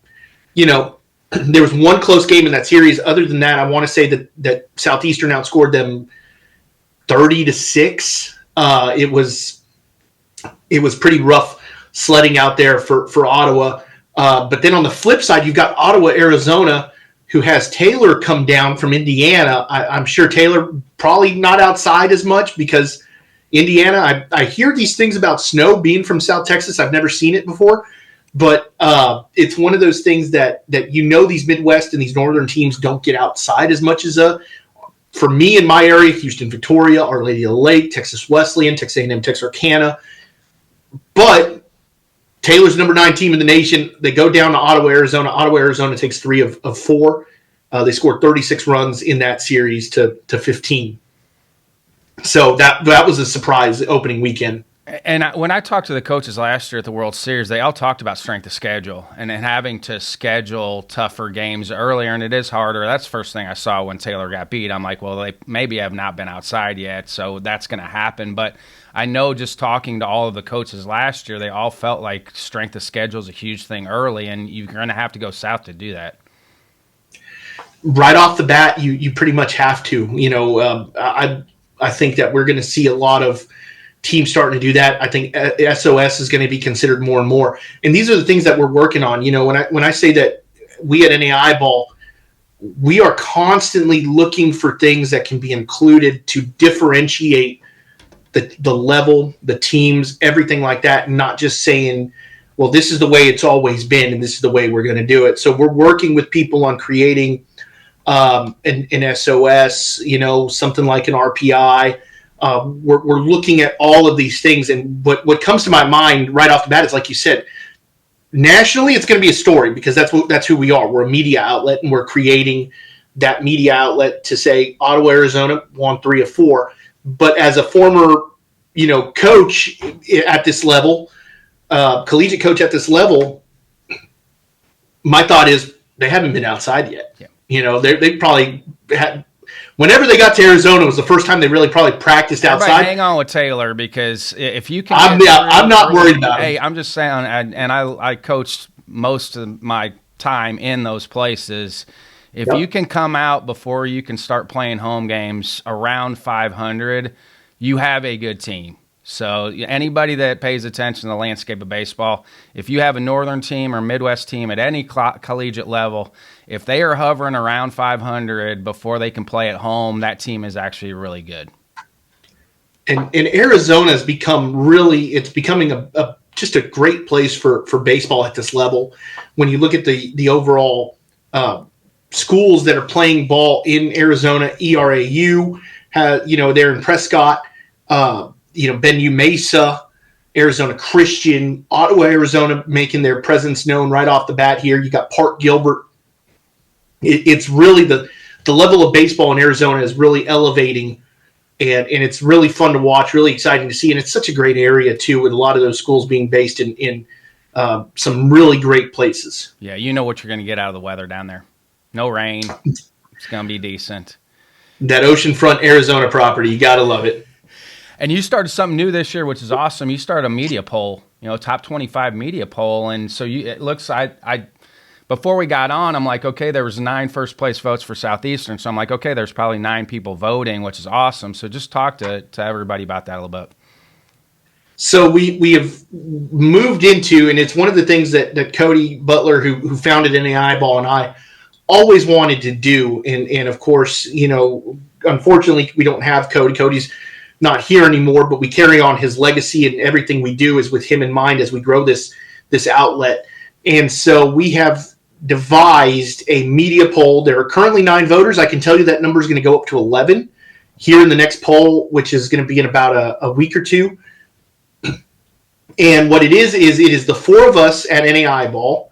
there was one close game in that series. Other than that, I want to say that Southeastern outscored them 30-6. It was pretty rough sledding out there for Ottawa. But then on the flip side, you've got Ottawa, Arizona, who has Taylor come down from Indiana. I'm sure Taylor probably not outside as much because Indiana, I hear these things about snow being from South Texas. I've never seen it before. But it's one of those things that these Midwest and these northern teams don't get outside as much as for me in my area, Houston, Victoria, Our Lady of the Lake, Texas Wesleyan, Texas A&M, Texarkana. But Taylor's number 9 team in the nation. They go down to Ottawa, Arizona. Ottawa, Arizona takes 3 of 4. They scored 36 runs in that series to 15. So that was a surprise opening weekend. And when I talked to the coaches last year at the World Series, they all talked about strength of schedule and having to schedule tougher games earlier, and it is harder. That's the first thing I saw when Taylor got beat. I'm like, well, they maybe have not been outside yet, so that's going to happen. But I know just talking to all of the coaches last year, they all felt like strength of schedule is a huge thing early, and you're going to have to go south to do that. Right off the bat, you pretty much have to. I think that we're going to see a lot of teams starting to do that. I think SOS is going to be considered more and more. And these are the things that we're working on. When I say that we at NAIA Ball, we are constantly looking for things that can be included to differentiate the level, the teams, everything like that, and not just saying, well, this is the way it's always been and this is the way we're going to do it. So we're working with people on creating an SOS, something like an RPI. We're looking at all of these things, and what comes to my mind right off the bat is, like you said, nationally it's going to be a story because that's who we are. We're a media outlet, and we're creating that media outlet to say Ottawa, Arizona won 3 of 4. But as a former, coach at this level, collegiate coach at this level, my thought is they haven't been outside yet. Yeah. They probably had. Whenever they got to Arizona, was the first time they really probably practiced outside. Everybody hang on with Taylor, because if you can, I'm not worried about him. Hey, I'm just saying, and I coached most of my time in those places. If you can come out before you can start playing home games around 500, you have a good team. So anybody that pays attention to the landscape of baseball, if you have a northern team or Midwest team at any collegiate level, if they are hovering around 500 before they can play at home, that team is actually really good. And Arizona has it's becoming just a great place for baseball at this level. When you look at the overall schools that are playing ball in Arizona, ERAU, they're in Prescott, Benue Mesa, Arizona Christian, Ottawa, Arizona making their presence known right off the bat here. You got Park Gilbert. It's really the level of baseball in Arizona is really elevating, and it's really fun to watch, really exciting to see. And it's such a great area, too, with a lot of those schools being based in some really great places. Yeah, you know what you're going to get out of the weather down there. No rain. It's going to be decent. That oceanfront Arizona property, you got to love it. And you started something new this year, which is awesome. You started a media poll, top 25 media poll. And so it looks, I before we got on, I'm like, okay, there was 9 first place votes for Southeastern. So I'm like, okay, there's probably 9 people voting, which is awesome. So just talk to everybody about that a little bit. So we have moved into, and it's one of the things that Cody Butler, who founded NAIA Ball, and I always wanted to do. And of course, unfortunately, we don't have Cody. Cody's not here anymore, but we carry on his legacy, and everything we do is with him in mind as we grow this outlet. And so we have devised a media poll. There are currently 9 voters. I can tell you that number is going to go up to 11 here in the next poll, which is going to be in about a week or two. And what it is the 4 of us at NAIA Ball.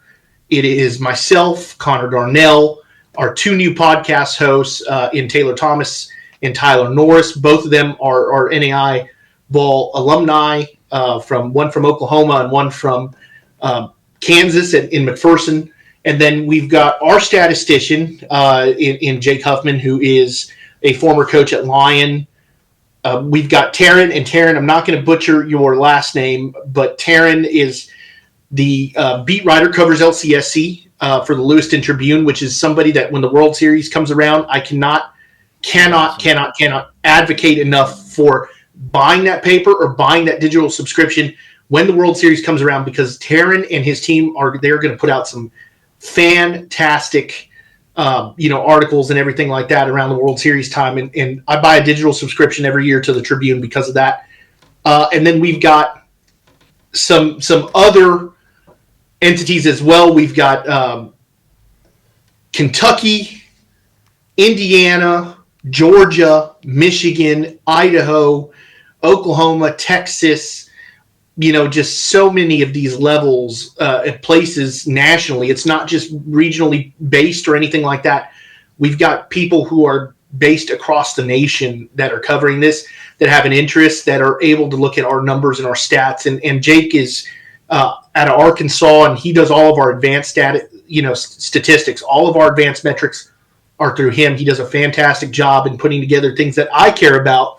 It is myself, Connor Darnell, our two new podcast hosts in Taylor Thomas and Tyler Norris. Both of them are NAIA Ball alumni, one from Oklahoma and one from Kansas in McPherson. And then we've got our statistician in Jake Huffman, who is a former coach at Lyon. We've got Taryn, and Taryn, I'm not going to butcher your last name, but Taryn is the beat writer, covers LCSC for the Lewiston Tribune, which is somebody that when the World Series comes around, I cannot advocate enough for buying that paper or buying that digital subscription when the World Series comes around, because Taryn and his team they're going to put out some fantastic articles and everything like that around the World Series time. And I buy a digital subscription every year to the Tribune because of that. And then we've got some other entities as well. We've got Kentucky, Indiana, Georgia, Michigan, Idaho, Oklahoma, Texas, just so many of these levels at places nationally. It's not just regionally based or anything like that. We've got people who are based across the nation that are covering this, that have an interest, that are able to look at our numbers and our stats. And Jake is out of Arkansas, and he does all of our advanced statistics. All of our advanced metrics are through him. He does a fantastic job in putting together things that I care about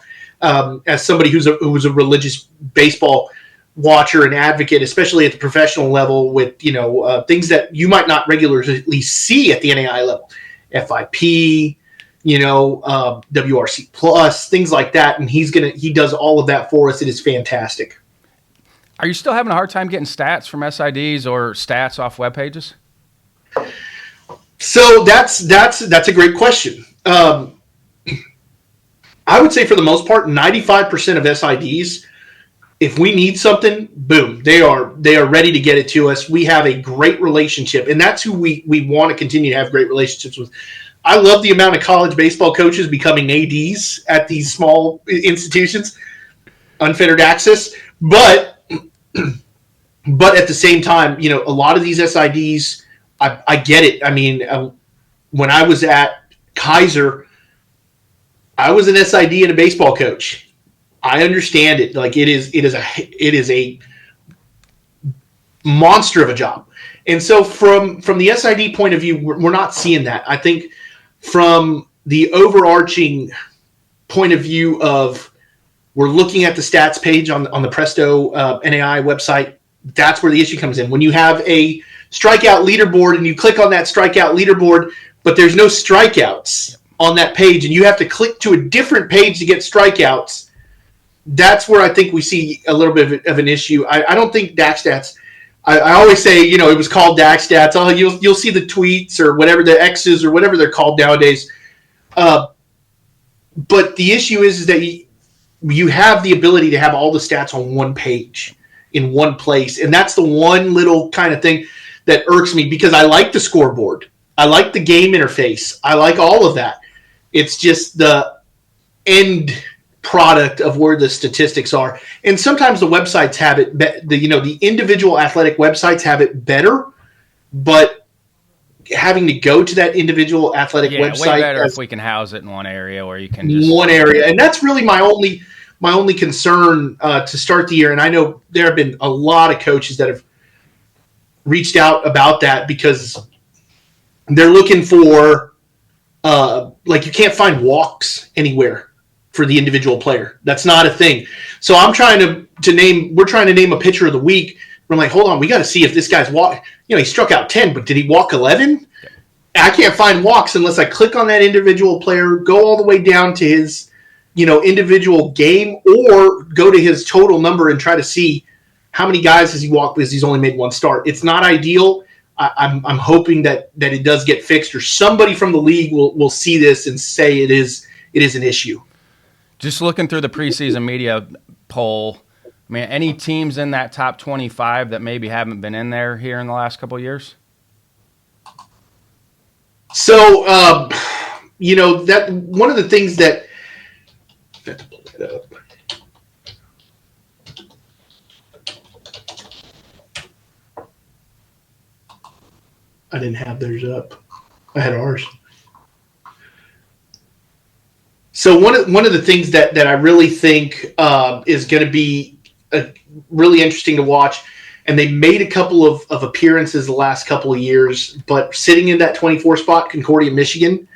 as somebody who's a religious baseball watcher and advocate, especially at the professional level, with things that you might not regularly see at the NAIA level, FIP, WRC plus, things like that. And he does all of that for us. It is fantastic. Are you still having a hard time getting stats from SIDs or stats off web pages? So that's a great question. I would say for the most part, 95% of SIDs, if we need something, boom, they are ready to get it to us. We have a great relationship, and that's who we want to continue to have great relationships with. I love the amount of college baseball coaches becoming ADs at these small institutions, unfettered access. But at the same time, a lot of these SIDs, I get it. I mean, when I was at Kaiser, I was an SID and a baseball coach. I understand it. Like it is a monster of a job. And so from the SID point of view, we're not seeing that. I think from the overarching point of view of we're looking at the stats page on the Presto NAI website, that's where the issue comes in. When you have a strikeout leaderboard and you click on that strikeout leaderboard, but there's no strikeouts on that page and you have to click to a different page to get strikeouts, that's where I think we see a little bit of an issue. I don't think DAC stats. I always say, it was called DAC stats. Oh, you'll see the tweets or whatever, the X's or whatever they're called nowadays. But the issue is that you have the ability to have all the stats on one page in one place, and that's the one little kind of thing that irks me, because I like the scoreboard, I like the game interface, I like all of that. It's just the end product of where the statistics are. And sometimes the websites have it, the individual athletic websites have it better, but having to go to that individual athletic website, way better if we can house it in one area where you can just one area. And that's really my only concern to start the year. And I know there have been a lot of coaches that have reached out about that, because they're looking for you can't find walks anywhere for the individual player. That's not a thing. So I'm trying we're trying to name a pitcher of the week. I'm like, hold on, we got to see if this guy's walk. He struck out 10, but did he walk 11? I can't find walks unless I click on that individual player, go all the way down to his, individual game, or go to his total number and try to see how many guys has he walked because he's only made one start. It's not ideal. I'm hoping that it does get fixed, or somebody from the league will see this and say it is an issue. Just looking through the preseason media poll, I mean, any teams in that top 25 that maybe haven't been in there here in the last couple of years? So, that one of the things that I have to pull that up. I didn't have theirs up. I had ours. So one of the things that I really think is going to be really interesting to watch, and they made a couple of appearances the last couple of years, but sitting in that 24 spot, Concordia, Michigan,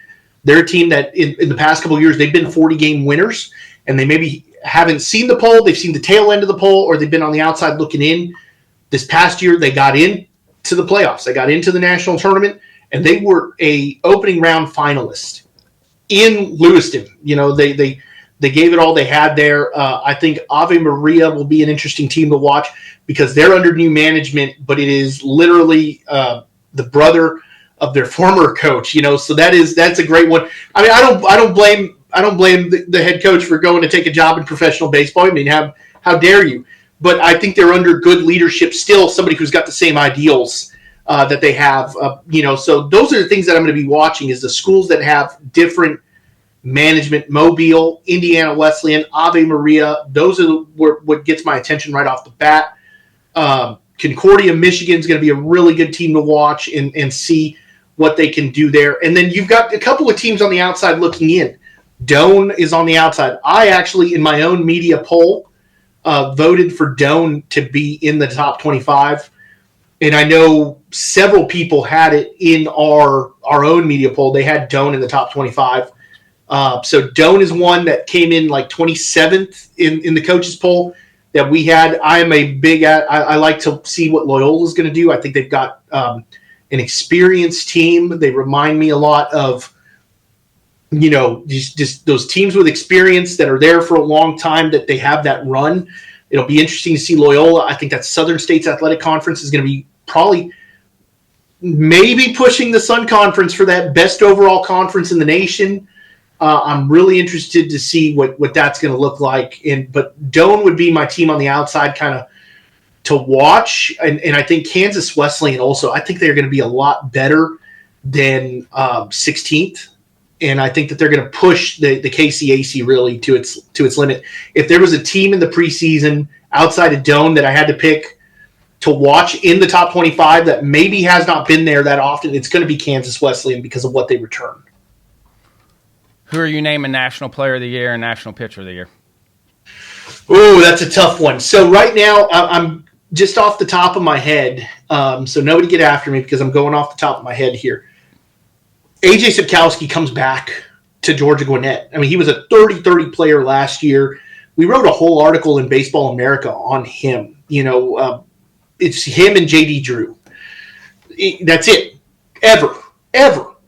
they're a team that in the past couple of years, they've been 40-game winners, and they maybe haven't seen the poll, they've seen the tail end of the poll, or they've been on the outside looking in. This past year, they got into the playoffs. They got into the national tournament, and they were a opening round finalist in Lewiston. They gave it all they had there. I think Ave Maria will be an interesting team to watch because they're under new management, but it is literally the brother of their former coach. So that's a great one. I mean, I don't blame the head coach for going to take a job in professional baseball. I mean, how dare you? But I think they're under good leadership still. Somebody who's got the same ideals that they have. So those are the things that I'm going to be watching. Is the schools that have different management. Mobile, Indiana Wesleyan, Ave Maria. Those are what gets my attention right off the bat. Concordia, Michigan is going to be a really good team to watch and see what they can do there. And then you've got a couple of teams on the outside looking in. Doane is on the outside. I actually, in my own media poll, voted for Doane to be in the top 25. And I know several people had it in our own media poll. They had Doane in the top 25. So Doane is one that came in like 27th in the coaches poll that we had. I am a big I like to see what Loyola is going to do. I think they've got an experienced team. They remind me a lot of just those teams with experience that are there for a long time, that they have that run. It'll be interesting to see Loyola. I think that Southern States Athletic Conference is going to be probably maybe pushing the Sun Conference for that best overall conference in the nation. I'm really interested to see what that's going to look like. But Doane would be my team on the outside kind of to watch. And I think Kansas Wesleyan also, I think they're going to be a lot better than 16th. And I think that they're going to push the KCAC really to its limit. If there was a team in the preseason outside of Doane that I had to pick to watch in the top 25 that maybe has not been there that often, it's going to be Kansas Wesleyan because of what they return. Who are you naming National Player of the Year and National Pitcher of the Year? Oh, that's a tough one. So right now, I'm just off the top of my head. So nobody get after me because I'm going off the top of my head here. A.J. Sapkowski comes back to Georgia Gwinnett. I mean, he was a 30-30 player last year. We wrote a whole article in Baseball America on him. It's him and J.D. Drew. That's it. Ever.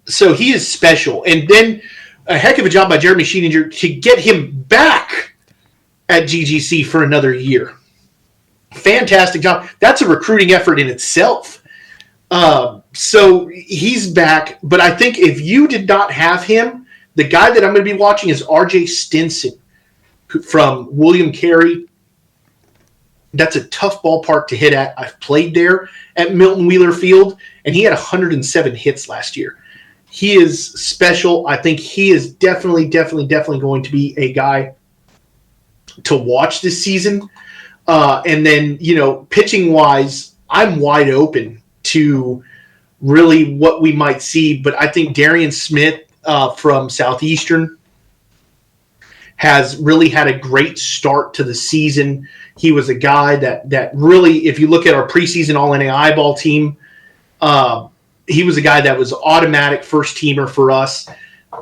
So he is special. And then a heck of a job by Jeremy Schieninger to get him back at GGC for another year. Fantastic job. That's a recruiting effort in itself. So he's back. But I think if you did not have him, the guy that I'm going to be watching is R.J. Stinson from William Carey. That's a tough ballpark to hit at. I've played there at Milton Wheeler Field, and he had 107 hits last year. He is special. I think he is definitely going to be a guy to watch this season. And then, pitching-wise, I'm wide open to really what we might see. But I think Darian Smith from Southeastern has really had a great start to the season. He was a guy that really, if you look at our preseason All-NAIA Ball team, he was a guy that was automatic first-teamer for us.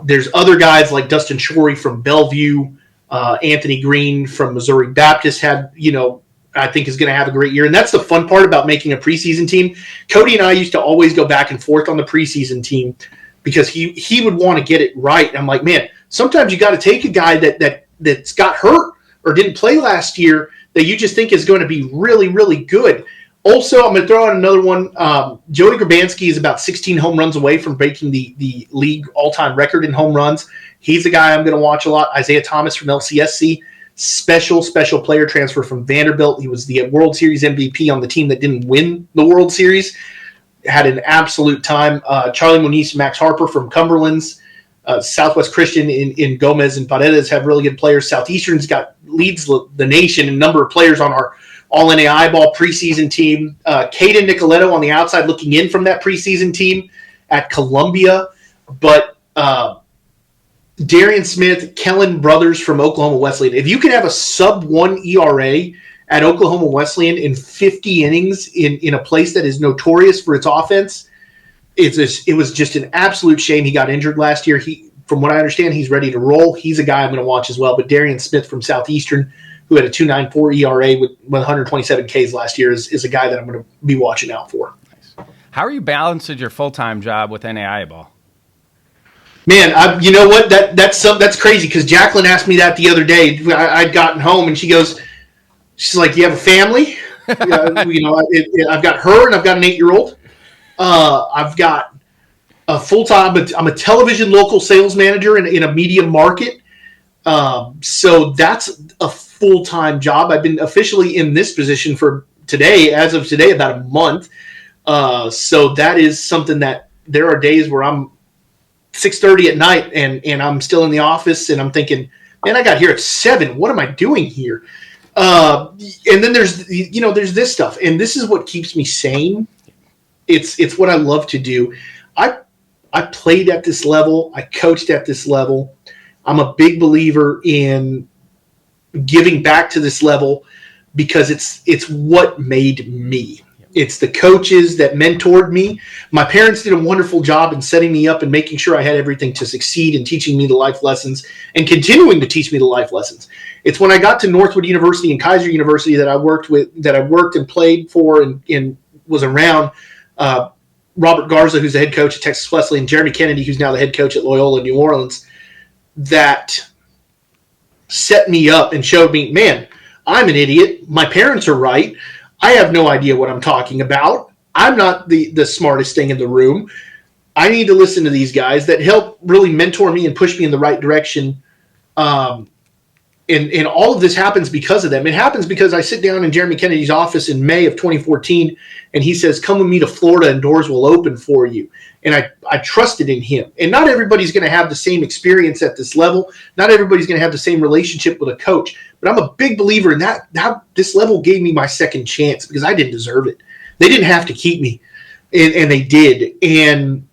There's other guys like Dustin Shorey from Bellevue, Anthony Green from Missouri Baptist had, I think is going to have a great year. And that's the fun part about making a preseason team. Cody and I used to always go back and forth on the preseason team because he would want to get it right. And I'm like, man, sometimes you got to take a guy that's got hurt or didn't play last year that you just think is going to be really, really good. Also, I'm going to throw out another one. Jody Grabanski is about 16 home runs away from breaking the league all-time record in home runs. He's the guy I'm going to watch a lot. Isaiah Thomas from LCSC, special player transfer from Vanderbilt. He was the World Series MVP on the team that didn't win the World Series. Had an absolute time. Charlie Moniz and Max Harper from Cumberland's. Southwest Christian in Gomez and Paredes have really good players. Southeastern's leads the nation in number of players on our All-NAIA Ball preseason team. Caden Nicoletto on the outside looking in from that preseason team at Columbia. But Darian Smith, Kellen Brothers from Oklahoma Wesleyan. If you can have a sub-1 ERA at Oklahoma Wesleyan in 50 innings in a place that is notorious for its offense, it was just an absolute shame he got injured last year. From what I understand, he's ready to roll. He's a guy I'm going to watch as well. But Darian Smith from Southeastern, who had a 2.94 ERA with 127 Ks last year, is a guy that I'm going to be watching out for. How are you balancing your full-time job with NAIA Ball? Man, you know what? That's crazy because Jacqueline asked me that the other day. I'd gotten home and she's like, "You have a family?" I've got her and I've got an 8-year-old. I've got a full-time. I'm a television local sales manager in a media market. So that's a full-time job. I've been officially in this position as of today, about a month. So that is something that there are days where I'm 6:30 at night and I'm still in the office and I'm thinking, man, I got here at 7. What am I doing here? And then there's this stuff, and this is what keeps me sane. It's what I love to do. I played at this level. I coached at this level. I'm a big believer in giving back to this level because it's what made me. It's the coaches that mentored me. My parents did a wonderful job in setting me up and making sure I had everything to succeed and teaching me the life lessons and continuing to teach me the life lessons. It's when I got to Northwood University and Kaiser University that I worked and played for and was around Robert Garza, who's the head coach at Texas Wesleyan, and Jeremy Kennedy, who's now the head coach at Loyola New Orleans, that set me up and showed me, man, I'm an idiot. My parents are right. I have no idea what I'm talking about. I'm not the smartest thing in the room. I need to listen to these guys that help really mentor me and push me in the right direction. And all of this happens because of them. It happens because I sit down in Jeremy Kennedy's office in May of 2014, and he says, come with me to Florida and doors will open for you. And I trusted in him. And not everybody's going to have the same experience at this level. Not everybody's going to have the same relationship with a coach. But I'm a big believer in that. This level gave me my second chance because I didn't deserve it. They didn't have to keep me, and they did. And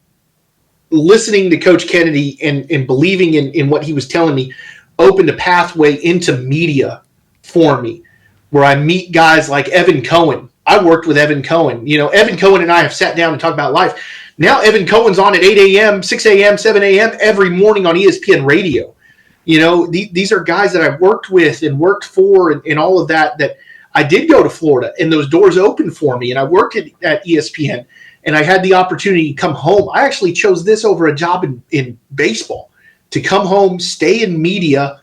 listening to Coach Kennedy and believing in what he was telling me opened a pathway into media for me, where I meet guys like Evan Cohen. I worked with Evan Cohen. Evan Cohen and I have sat down and talked about life. Now Evan Cohen's on at 8 a.m., 6 a.m., 7 a.m. every morning on ESPN radio. These are guys that I've worked with and worked for and all of that I did go to Florida, and those doors opened for me, and I worked at ESPN, and I had the opportunity to come home. I actually chose this over a job in baseball, to come home, stay in media,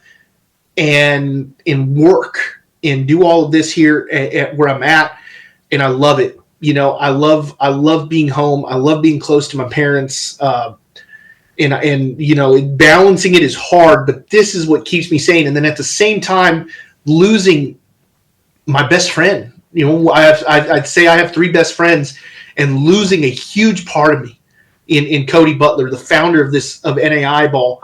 and work and do all of this here at where I'm at, and I love it. I love being home. I love being close to my parents. And balancing it is hard, but this is what keeps me sane. And then at the same time, losing my best friend. I'd say I have 3 best friends, and losing a huge part of me in Cody Butler, the founder of NAIA Ball,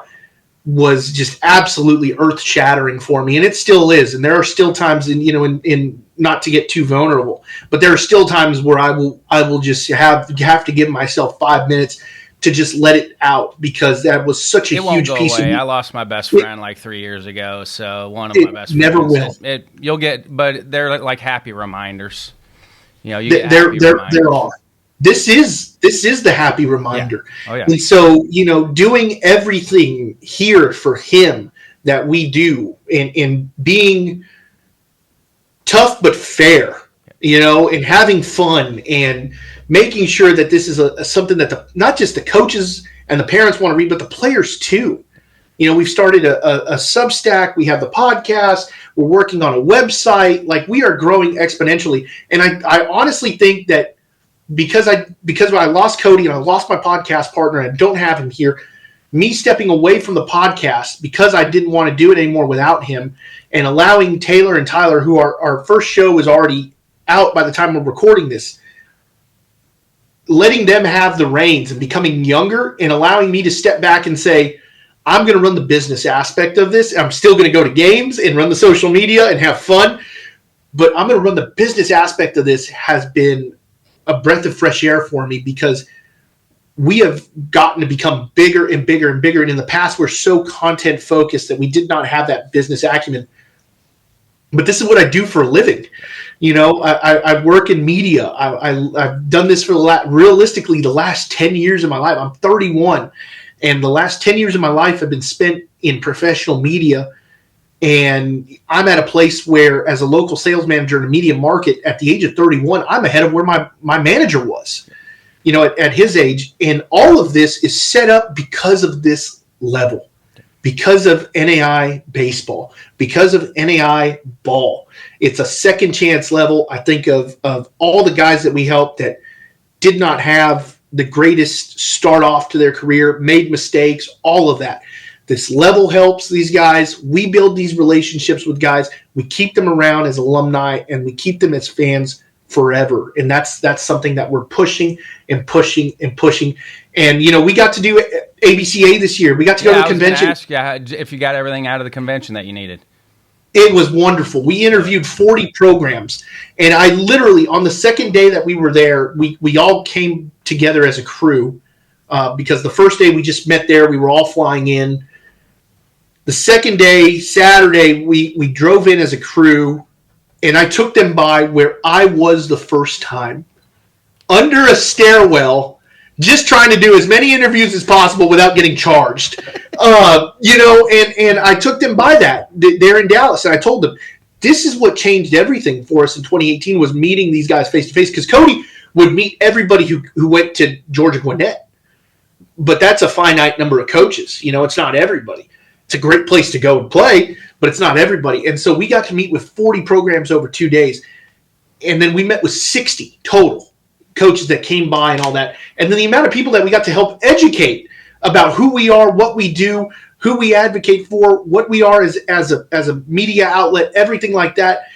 was just absolutely earth-shattering for me, and it still is. And there are still times, in not to get too vulnerable, but there are still times where I will just have to give myself 5 minutes to just let it out, because that was such a huge piece of me. I lost my best friend like 3 years ago, so one of my best friends. Never will. But they're like happy reminders. There are. This is the happy reminder. Yeah. Oh, yeah. And so, doing everything here for him that we do, and being tough but fair, and having fun, and making sure that this is something that not just the coaches and the parents want to read, but the players too. We've started a Substack. We have the podcast. We're working on a website. Like, we are growing exponentially. And I honestly think that because I lost Cody and I lost my podcast partner and I don't have him here, me stepping away from the podcast because I didn't want to do it anymore without him, and allowing Taylor and Tyler, who our first show is already out by the time we're recording this, letting them have the reins and becoming younger, and allowing me to step back and say, I'm going to run the business aspect of this. I'm still going to go to games and run the social media and have fun, but I'm going to run the business aspect of this, has been a breath of fresh air for me, because we have gotten to become bigger and bigger and bigger. And in the past, we're so content focused that we did not have that business acumen. But this is what I do for a living. You know, I work in media. I've done this for realistically the last 10 years of my life. I'm 31, and the last 10 years of my life have been spent in professional media. And I'm at a place where, as a local sales manager in a media market, at the age of 31, I'm ahead of where my manager was, you know, at his age. And all of this is set up because of this level, because of NAIA baseball, because of NAIA ball. It's a second chance level. I think of all the guys that we helped that did not have the greatest start off to their career, made mistakes, all of that. This level helps these guys. We build these relationships with guys. We keep them around as alumni, and we keep them as fans forever. And that's something that we're pushing and pushing and pushing. And, you know, we got to do ABCA this year. We got to go to the convention. I was gonna ask you if you got everything out of the convention that you needed. It was wonderful. We interviewed 40 programs. And I literally, on the second day that we were there, we all came together as a crew because the first day we just met there. We were all flying in. The second day, Saturday, we drove in as a crew, and I took them by where I was the first time, under a stairwell, just trying to do as many interviews as possible without getting charged. You know, and I took them by that. They're in Dallas, and I told them, this is what changed everything for us in 2018 was meeting these guys face-to-face, because Cody would meet everybody who went to Georgia Gwinnett. But that's a finite number of coaches. You know, it's not everybody. It's a great place to go and play, but it's not everybody. And so we got to meet with 40 programs over 2 days. And then we met with 60 total coaches that came by and all that. And then the amount of people that we got to help educate about who we are, what we do, who we advocate for, what we are as a media outlet, everything like that.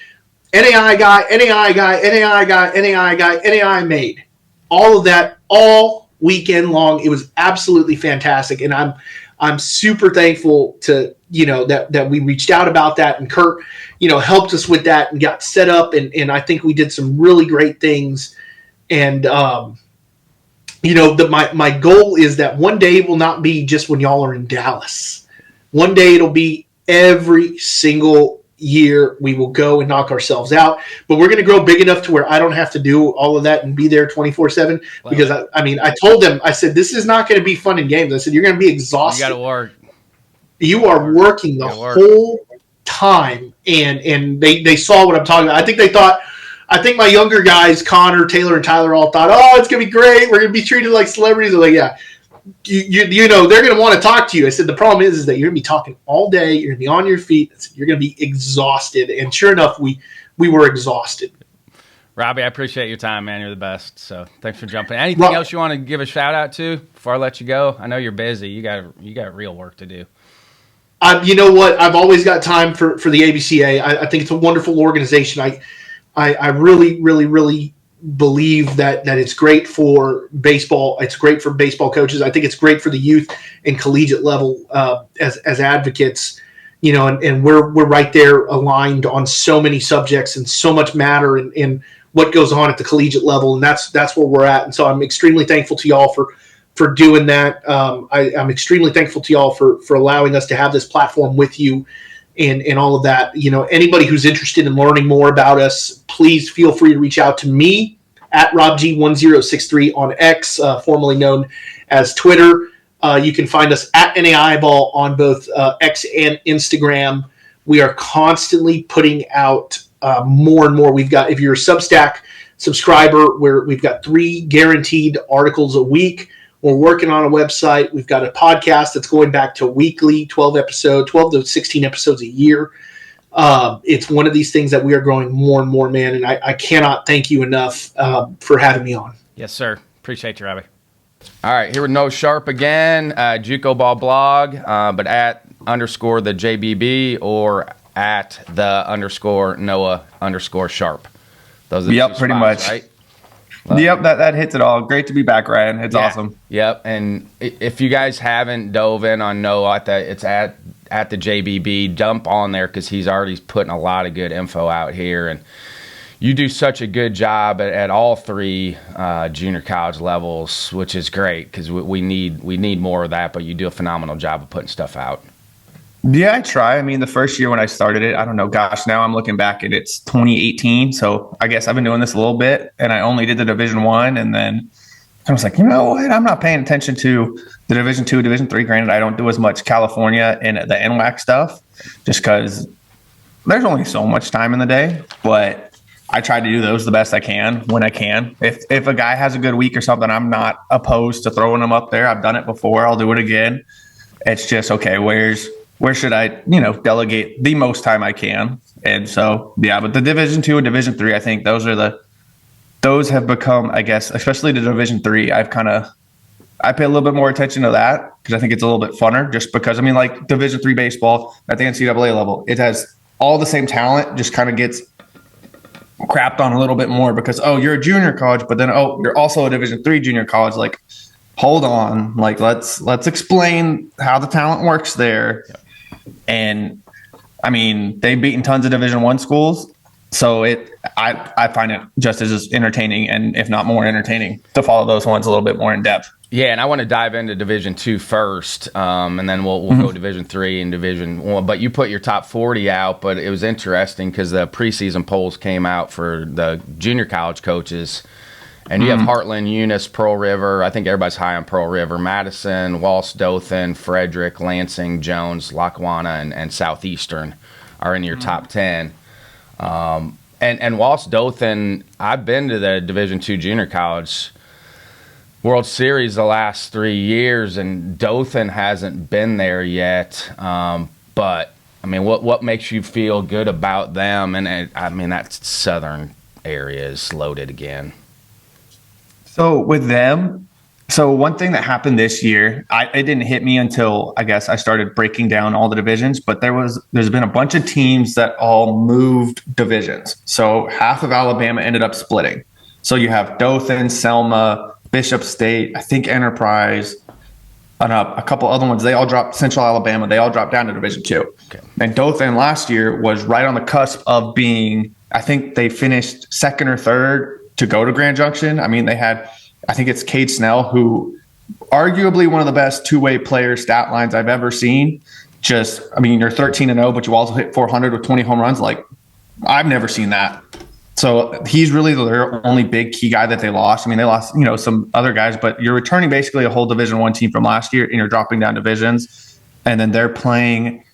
NAIA guy, NAIA guy, NAIA guy, NAIA guy, NAIA made. All of that all weekend long. It was absolutely fantastic. And I'm super thankful to, you know, that we reached out about that, and Kurt, you know, helped us with that and got set up. And I think we did some really great things. And, you know, my goal is that one day will not be just when y'all are in Dallas. One day it'll be every single year we will go and knock ourselves out, but we're going to grow big enough to where I don't have to do all of that and be there 24/7. Wow. Because I told them, I said, this is not going to be fun and games. I said, you're going to be exhausted. You got to work. You are working the whole time. And they saw what I'm talking about. I think my younger guys, Connor, Taylor, and Tyler all thought, oh, it's going to be great. We're going to be treated like celebrities. They're like, yeah, you know, they're going to want to talk to you. I said, the problem is that you're going to be talking all day. You're going to be on your feet. You're going to be exhausted. And sure enough, we were exhausted. Robby, I appreciate your time, man. You're the best. So thanks for jumping. Anything else you want to give a shout out to before I let you go? I know you're busy. You got real work to do. You know what? I've always got time for the ABCA. I think it's a wonderful organization. I really, really, really believe that it's great for baseball. It's great for baseball coaches. I think it's great for the youth and collegiate level as advocates, you know, and we're right there aligned on so many subjects and so much matter in what goes on at the collegiate level. And that's where we're at. And so I'm extremely thankful to y'all for doing that. I'm extremely thankful to y'all for allowing us to have this platform with you and all of that. You know, anybody who's interested in learning more about us, please feel free to reach out to me at RobG1063 on X, formerly known as Twitter. You can find us at NAIA Ball on both X and Instagram. We are constantly putting out more and more. We've got, if you're a Substack subscriber, we've got 3 guaranteed articles a week. We're working on a website. We've got a podcast that's going back to weekly, 12 to 16 episodes a year. It's one of these things that we are growing more and more, man. And I cannot thank you enough for having me on. Yes, sir. Appreciate you, Robby. All right, here with Noah Sharp again, Juco Ball Blog, but at _ the JBB or at the _ Noah _ Sharp. Those are the two pretty spots, much. Right? Yep, that hits it all. Great to be back, Ryan. It's awesome. Yep, and if you guys haven't dove in on Noah, it's at the JBB. Dump on there because he's already putting a lot of good info out here. And you do such a good job at all three junior college levels, which is great because we need more of that. But you do a phenomenal job of putting stuff out. Yeah, I try. I mean, the first year when I started it, I don't know, gosh, now I'm looking back at it's 2018. So I guess I've been doing this a little bit, and I only did the Division I, and then I was like, you know what? I'm not paying attention to the Division II, Division III. Granted, I don't do as much California and the NWAC stuff just because there's only so much time in the day, but I try to do those the best I can when I can. If a guy has a good week or something, I'm not opposed to throwing him up there. I've done it before. I'll do it again. It's just, okay, where should I, delegate the most time I can? And so, yeah, but the Division II and Division III, I think those have become, I guess, especially the Division III, I pay a little bit more attention to that because I think it's a little bit funner just because, I mean, like Division III baseball at the NCAA level, it has all the same talent, just kind of gets crapped on a little bit more because, oh, you're a junior college, but then, oh, you're also a Division III junior college. Like, hold on, like let's explain how the talent works there. Yeah. And I mean, they've beaten tons of Division I schools, so I find it just as entertaining, and if not more entertaining, to follow those ones a little bit more in depth. Yeah, and I want to dive into Division II first, and then we'll go Division III and Division I. But you put your top 40 out, but it was interesting because the preseason polls came out for the junior college coaches, and you have Heartland, Eunice, Pearl River. I think everybody's high on Pearl River. Madison, Walsh, Dothan, Frederick, Lansing, Jones, Lackawanna, and Southeastern are in your top 10. And Walsh, Dothan, I've been to the Division II junior college World Series the last 3 years, and Dothan hasn't been there yet. But I mean, what makes you feel good about them? And I mean, that southern area is loaded again. So with them, one thing that happened this year, it didn't hit me until I guess I started breaking down all the divisions. But there's been a bunch of teams that all moved divisions. So half of Alabama ended up splitting. So you have Dothan, Selma, Bishop State, I think Enterprise, and a couple other ones. They all dropped. Central Alabama, they all dropped down to Division II. Okay. And Dothan last year was right on the cusp of being, I think they finished second or third to go to Grand Junction. I mean, they had, I think it's Cade Snell, who arguably one of the best two-way player stat lines I've ever seen. Just, I mean, you're 13-0, but you also hit 400 with 20 home runs. Like, I've never seen that. So he's really their only big key guy that they lost. I mean, they lost, some other guys, but you're returning basically a whole Division I team from last year, and you're dropping down divisions. And then they're playing,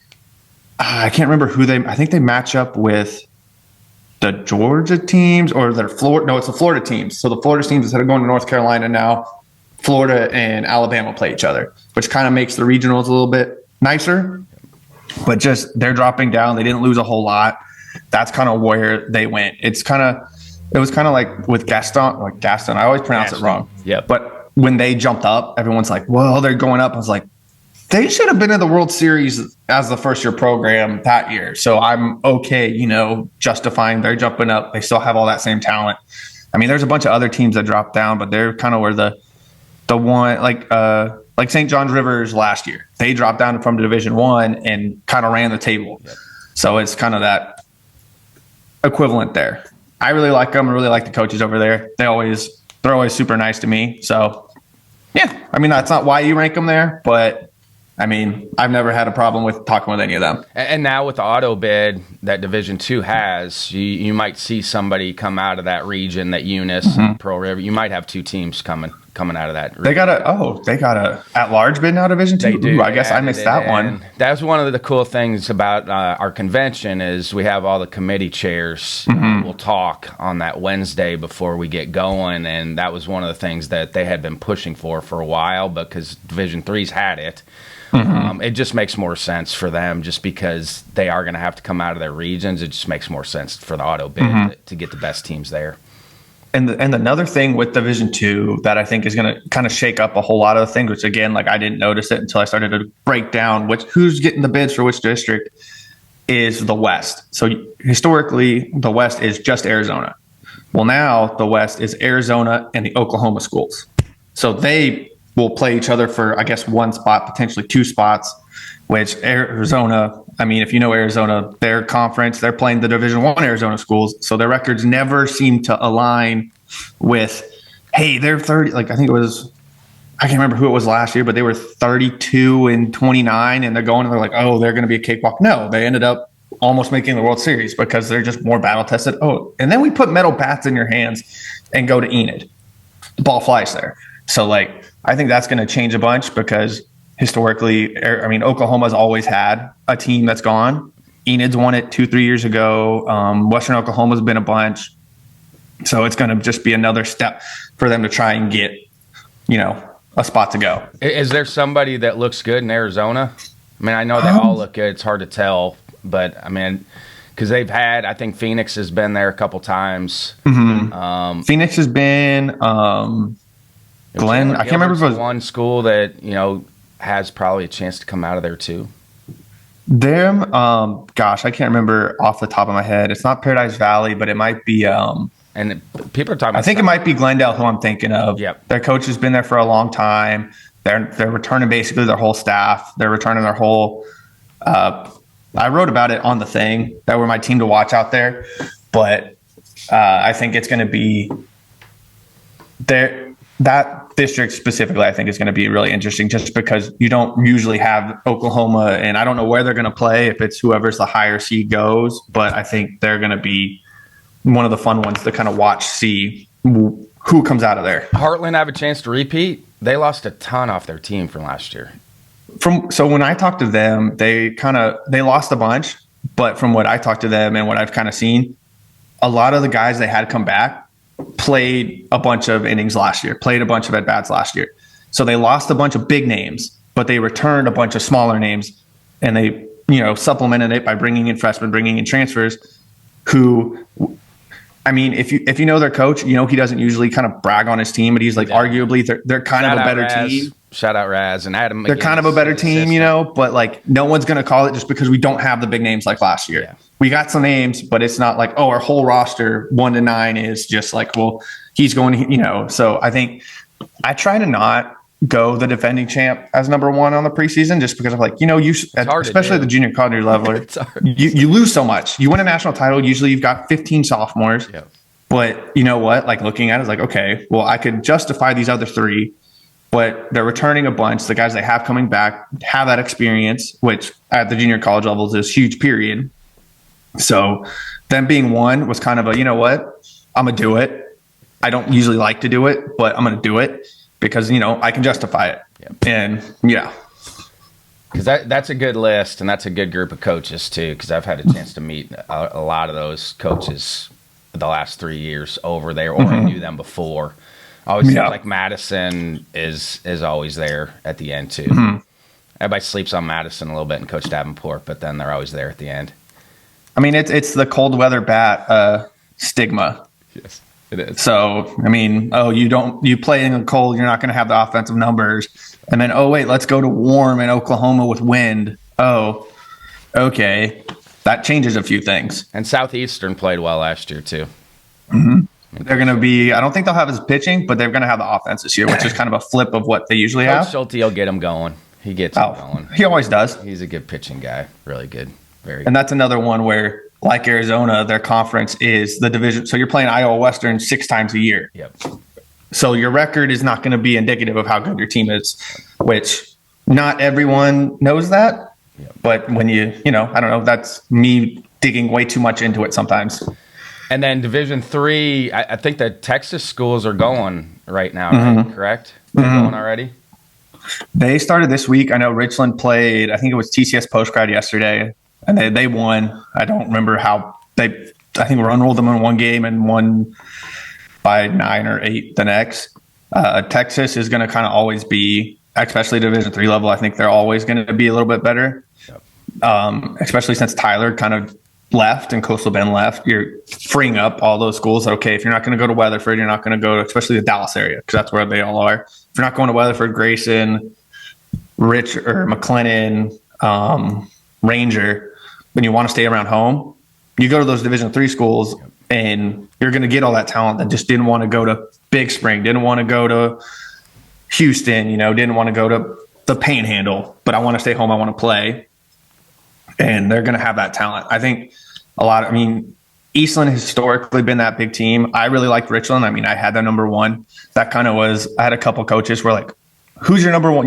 I can't remember I think they match up with the Georgia teams or it's the Florida teams. So the Florida teams, instead of going to North Carolina now, Florida and Alabama play each other, which kind of makes the regionals a little bit nicer. But just they're dropping down. They didn't lose a whole lot. That's kind of where they went. It was kind of like with Gaston. I always pronounce it wrong. Yeah. But when they jumped up, everyone's like, well, they're going up. I was like, they should have been in the World Series as the first year program that year. So I'm okay, justifying they're jumping up. They still have all that same talent. I mean, there's a bunch of other teams that dropped down, but they're kind of where the one, like St. John's Rivers last year. They dropped down from Division I and kind of ran the table. Yep. So it's kind of that equivalent there. I really like them. I really like the coaches over there. They're always super nice to me. So yeah, I mean, that's not why you rank them there, but I mean, I've never had a problem with talking with any of them. And now with the auto bid that Division II has, you might see somebody come out of that region, that Eunice, Pearl River. You might have two teams coming out of that region. They got a at-large bid now, Division II? They do. Ooh, I guess I missed that one. That's one of the cool things about our convention is we have all the committee chairs. We'll talk on that Wednesday before we get going, and that was one of the things that they had been pushing for a while, because Division III's had it. It just makes more sense for them just because they are going to have to come out of their regions. It just makes more sense for the auto bid to get the best teams there. And another thing with Division II that I think is going to kind of shake up a whole lot of the things, which again, like I didn't notice it until I started to break down who's getting the bids for which district, is the West. So historically, the West is just Arizona. Well, now the West is Arizona and the Oklahoma schools. So they will play each other for, I guess, one spot, potentially two spots. which Arizona, I mean, if you know Arizona, their conference, they're playing the Division I Arizona schools. So their records never seem to align with, hey, they're 30. Like, I think it was, I can't remember who it was last year, but they were 32-29, and they're like, oh, they're going to be a cakewalk. No, they ended up almost making the World Series because they're just more battle tested. Oh, and then we put metal bats in your hands and go to Enid. The ball flies there. So, like, I think that's going to change a bunch because historically, I mean, Oklahoma's always had a team that's gone. Enid's won it 2-3 years ago. Western Oklahoma's been a bunch. So it's going to just be another step for them to try and get, you know, a spot to go. Is there somebody that looks good in Arizona? I mean, I know they all look good. It's hard to tell. But, I mean, because they've had, I think Phoenix has been there a couple times. Mm-hmm. Phoenix has been Glenn. I can't remember if it was one school that, you know, has probably a chance to come out of there too. Them, gosh, I can't remember off the top of my head. It's not Paradise Valley, but it might be. And people are talking about I think it might be Glendale, who I'm thinking of. Yep. Their coach has been there for a long time. They're returning basically their whole staff. They're returning their whole. I wrote about it on the thing that were my team to watch out there, but I think it's going to be there. That district specifically, I think, is going to be really interesting just because you don't usually have Oklahoma, and I don't know where they're going to play, if it's whoever's the higher seed goes, but I think they're going to be one of the fun ones to kind of watch, see who comes out of there. Heartland have a chance to repeat. They lost a ton off their team from last year. So when I talked to them, they lost a bunch, but from what I talked to them and what I've kind of seen, a lot of the guys they had come back played a bunch of innings last year, played a bunch of at-bats last year. So they lost a bunch of big names, but they returned a bunch of smaller names, and they, you know, supplemented it by bringing in freshmen, bringing in transfers who, I mean, if you know their coach, you know he doesn't usually kind of brag on his team, but he's like, arguably they're kind of a better team. Shout out Raz and Adam. They're kind of a better team, you know, but like no one's going to call it just because we don't have the big names like last year. Yeah. We got some names, but it's not like, oh, our whole roster 1 to 9 is just like, well, he's going, you know. So I think I try to not go the defending champ as number 1 on the preseason just because of like, you know, especially at the junior college level, you lose so much. You win a national title. Usually you've got 15 sophomores, but you know what? Like looking at it is like, okay, well, I could justify these other 3. But they're returning a bunch. The guys they have coming back have that experience, which at the junior college levels is huge, period. So them being 1 was kind of a, you know what, I'm going to do it. I don't usually like to do it, but I'm going to do it because, you know, I can justify it. Yep. And yeah. Because that's a good list, and that's a good group of coaches too, because I've had a chance to meet a lot of those coaches the last 3 years over there, or I knew them before. Always seems like Madison is always there at the end too. Mm-hmm. Everybody sleeps on Madison a little bit and Coach Davenport, but then they're always there at the end. I mean, it's the cold weather bat stigma. Yes, it is. So I mean, you play in the cold, you're not going to have the offensive numbers, and then wait, let's go to warm in Oklahoma with wind. Oh, okay, that changes a few things. And Southeastern played well last year too. Mm-hmm. They're going to be, I don't think they'll have his pitching, but they're going to have the offense this year, which is kind of a flip of what they usually have. Schulte will get him going. He gets him going. He always does. He's a good pitching guy. Really good. Very good. And that's another one where, like Arizona, their conference is the division. So you're playing Iowa Western 6 times a year. Yep. So your record is not going to be indicative of how good your team is, which not everyone knows that. Yep. But when you know, I don't know, that's me digging way too much into it sometimes. And then Division III, I think the Texas schools are going right now, right? Correct? They're going already? They started this week. I know Richland played, I think it was TCS Postgrad yesterday, and they won. I don't remember how I think we unrolled them in one game and won by 9 or 8 the next. Texas is going to kind of always be, especially Division III level, I think they're always going to be a little bit better, especially since Tyler kind of left and Coastal Bend left. You're freeing up all those schools that, okay, if you're not going to go to Weatherford, you're not going to go to, especially the Dallas area, because that's where they all are. If you're not going to Weatherford, Grayson, Rich or McLennan, Ranger, when you want to stay around home, you go to those Division III schools and you're going to get all that talent that just didn't want to go to Big Spring, didn't want to go to Houston, you know, didn't want to go to the Panhandle. but I want to stay home. I want to play. And they're going to have that talent. I think Eastland has historically been that big team. I really liked Richland. I mean, I had that number one. That kind of was, I had a couple coaches who were like, who's your number one?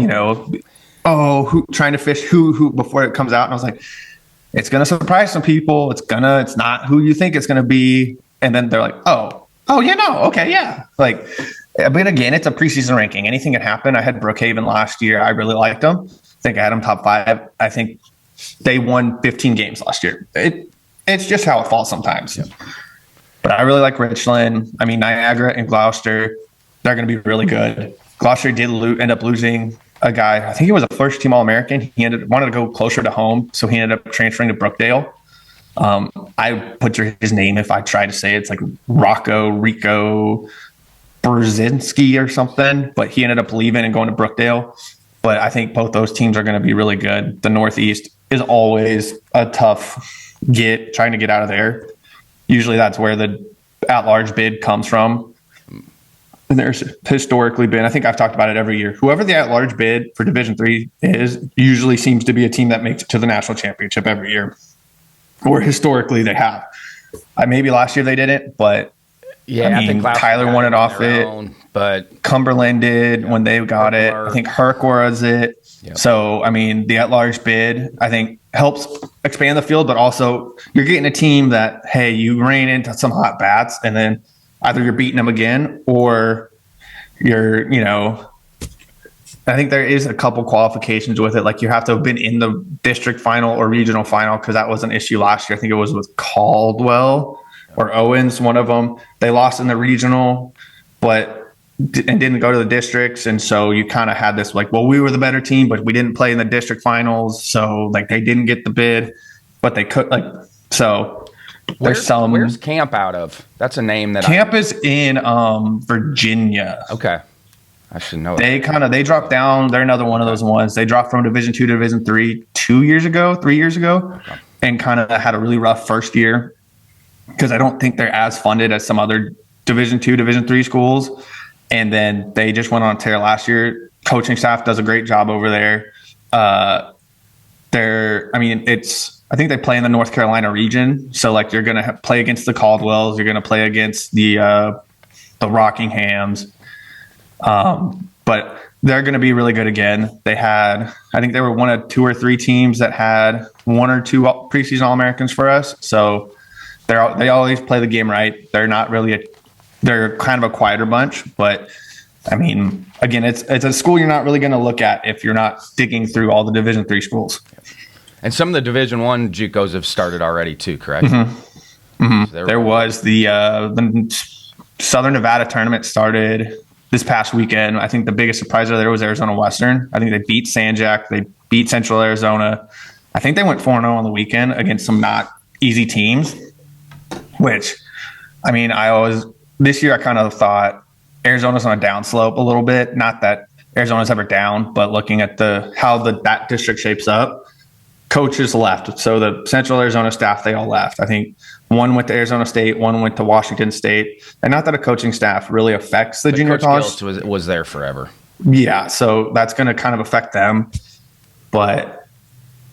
Trying to fish who before it comes out. And I was like, it's going to surprise some people. It's not who you think it's going to be. And then they're like, okay, yeah. Like, but again, it's a preseason ranking. Anything can happen. I had Brookhaven last year. I really liked them. I think I had them top 5. I think they won 15 games last year. It's just how it falls sometimes. Yeah. But I really like Richland. I mean, Niagara and Gloucester, they're going to be really good. Gloucester did end up losing a guy. I think he was a first-team All-American. He wanted to go closer to home, so he ended up transferring to Brookdale. I butcher his name if I try to say it. It's like Rico Brzezinski or something, but he ended up leaving and going to Brookdale. But I think both those teams are going to be really good. The Northeast is always a tough trying to get out of there. Usually that's where the at-large bid comes from. And there's historically been, I think I've talked about it every year, whoever the at-large bid for Division III is usually seems to be a team that makes it to the national championship every year. Or historically they have. Maybe last year they didn't, but I think Tyler won it off it. But Cumberland did when they got it. I think Herc was it. Yep. So, the at-large bid, I think, helps expand the field, but also you're getting a team that, hey, you ran into some hot bats, and then either you're beating them again or you're, I think there is a couple qualifications with it. Like you have to have been in the district final or regional final because that was an issue last year. I think it was with Caldwell or Owens, one of them. They lost in the regional, and didn't go to the districts, and so you kind of had this like, well, we were the better team, but we didn't play in the district finals, so like they didn't get the bid, but they could so. Where's Camp out of? That's a name that Camp is in Virginia. Okay, I should know. They dropped down. They're another one of those ones. They dropped from Division II to Division III 3 years ago, and kind of had a really rough first year because I don't think they're as funded as some other Division II, Division III schools. And then they just went on a tear last year. Coaching staff does a great job over there. I think they play in the North Carolina region. So like you're going to play against the Caldwells. You're going to play against the Rockinghams. But they're going to be really good again. I think they were one of 2 or 3 teams that had 1 or 2 preseason All-Americans for us. So they always play the game right. They're not really they're kind of a quieter bunch, but again, it's a school you're not really going to look at if you're not digging through all the Division III schools. And some of the Division I JUCOs have started already too, correct? Mm-hmm. Mm-hmm. So there was the Southern Nevada tournament started this past weekend. I think the biggest surprise there was Arizona Western. I think they beat Sanjak. They beat Central Arizona. I think they went 4-0 on the weekend against some not easy teams, which, this year I kind of thought Arizona's on a downslope a little bit. Not that Arizona's ever down, but looking at how that district shapes up, coaches left. So the Central Arizona staff, they all left. I think one went to Arizona State, one went to Washington State. And not that a coaching staff really affects the junior college. Was there forever. Yeah, so that's going to kind of affect them. But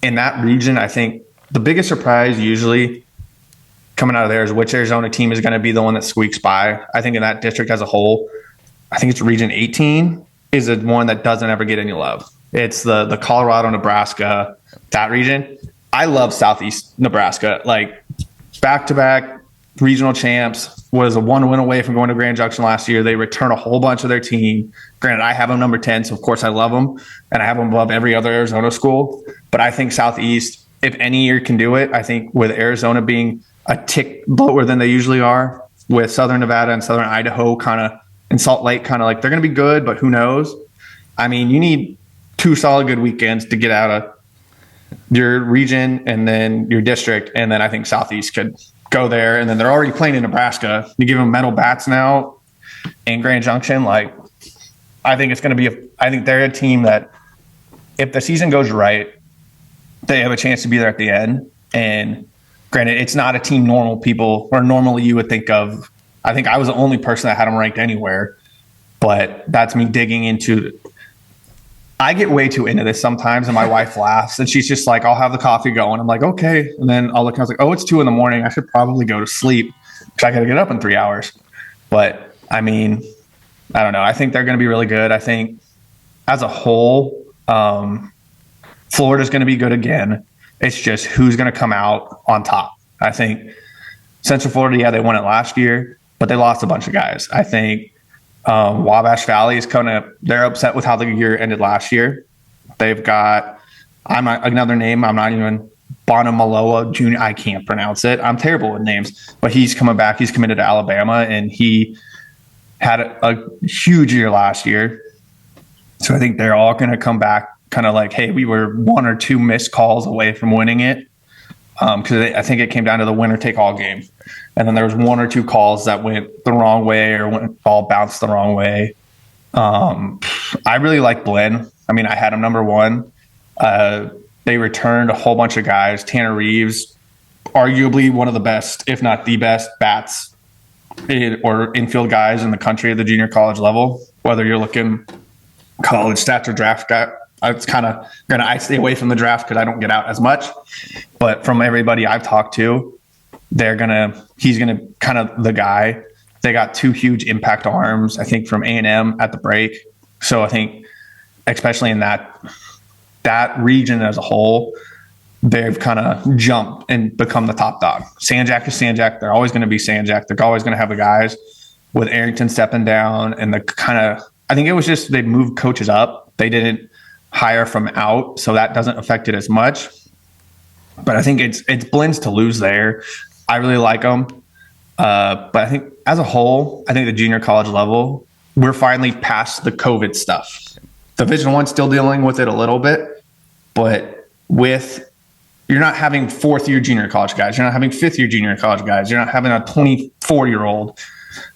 in that region, I think the biggest surprise usually coming out of there is which Arizona team is going to be the one that squeaks by. I think in that district as a whole, I think it's Region 18 is the one that doesn't ever get any love. It's the Colorado, Nebraska, that region. I love Southeast Nebraska. Like back-to-back regional champs, was a 1 win away from going to Grand Junction last year. They returned a whole bunch of their team. Granted, I have them number 10, so of course I love them, and I have them above every other Arizona school. But I think Southeast, if any year can do it, I think with Arizona being a tick lower than they usually are, with Southern Nevada and Southern Idaho and Salt Lake they're going to be good, but who knows? You need 2 solid good weekends to get out of your region and then your district, and then I think Southeast could go there, and then they're already playing in Nebraska. You give them metal bats now in Grand Junction. I think it's going to be I think they're a team that if the season goes right, they have a chance to be there at the end. And granted, it's not a team normally you would think of. I think I was the only person that had them ranked anywhere, but that's me digging into I get way too into this sometimes, and my wife laughs, and she's just like, I'll have the coffee going. I'm like, okay. And then I'll look, and I was like, oh, it's 2 a.m. I should probably go to sleep because I got to get up in 3 hours. But I mean, I don't know. I think they're going to be really good. I think as a whole, Florida's going to be good again. It's just who's going to come out on top. I think Central Florida, yeah, they won it last year, but they lost a bunch of guys. I think Wabash Valley is they're upset with how the year ended last year. They've got another name. I'm not even Bonamaloa Jr. I can't pronounce it. I'm terrible with names, but he's coming back. He's committed to Alabama, and he had a huge year last year. So I think they're all going to come back kind of like, hey, we were 1 or 2 missed calls away from winning it. Because I think it came down to the winner-take-all game. And then there was 1 or 2 calls that went the wrong way or ball bounced the wrong way. I really like Blinn. I mean, I had him number 1. They returned a whole bunch of guys. Tanner Reeves, arguably one of the best, if not the best, bats or infield guys in the country at the junior college level. Whether you're looking college stats or draft guy, it's kind of going to, I stay away from the draft because I don't get out as much. But from everybody I've talked to, he's going to kind of the guy. They got 2 huge impact arms, I think, from A&M at the break. So I think, especially in that region as a whole, they've kind of jumped and become the top dog. Sanjak is Sanjak. They're always going to be Sanjak. They're always going to have the guys with Arrington stepping down and I think it was just they moved coaches up. They didn't hire from out, so that doesn't affect it as much. But I think it's Blinn's to lose there. I really like them. But I think as a whole, I think the junior college level, we're finally past the COVID stuff. Division I still dealing with it a little bit, but you're not having 4th-year junior college guys. You're not having 5th-year junior college guys. You're not having a 24-year-old.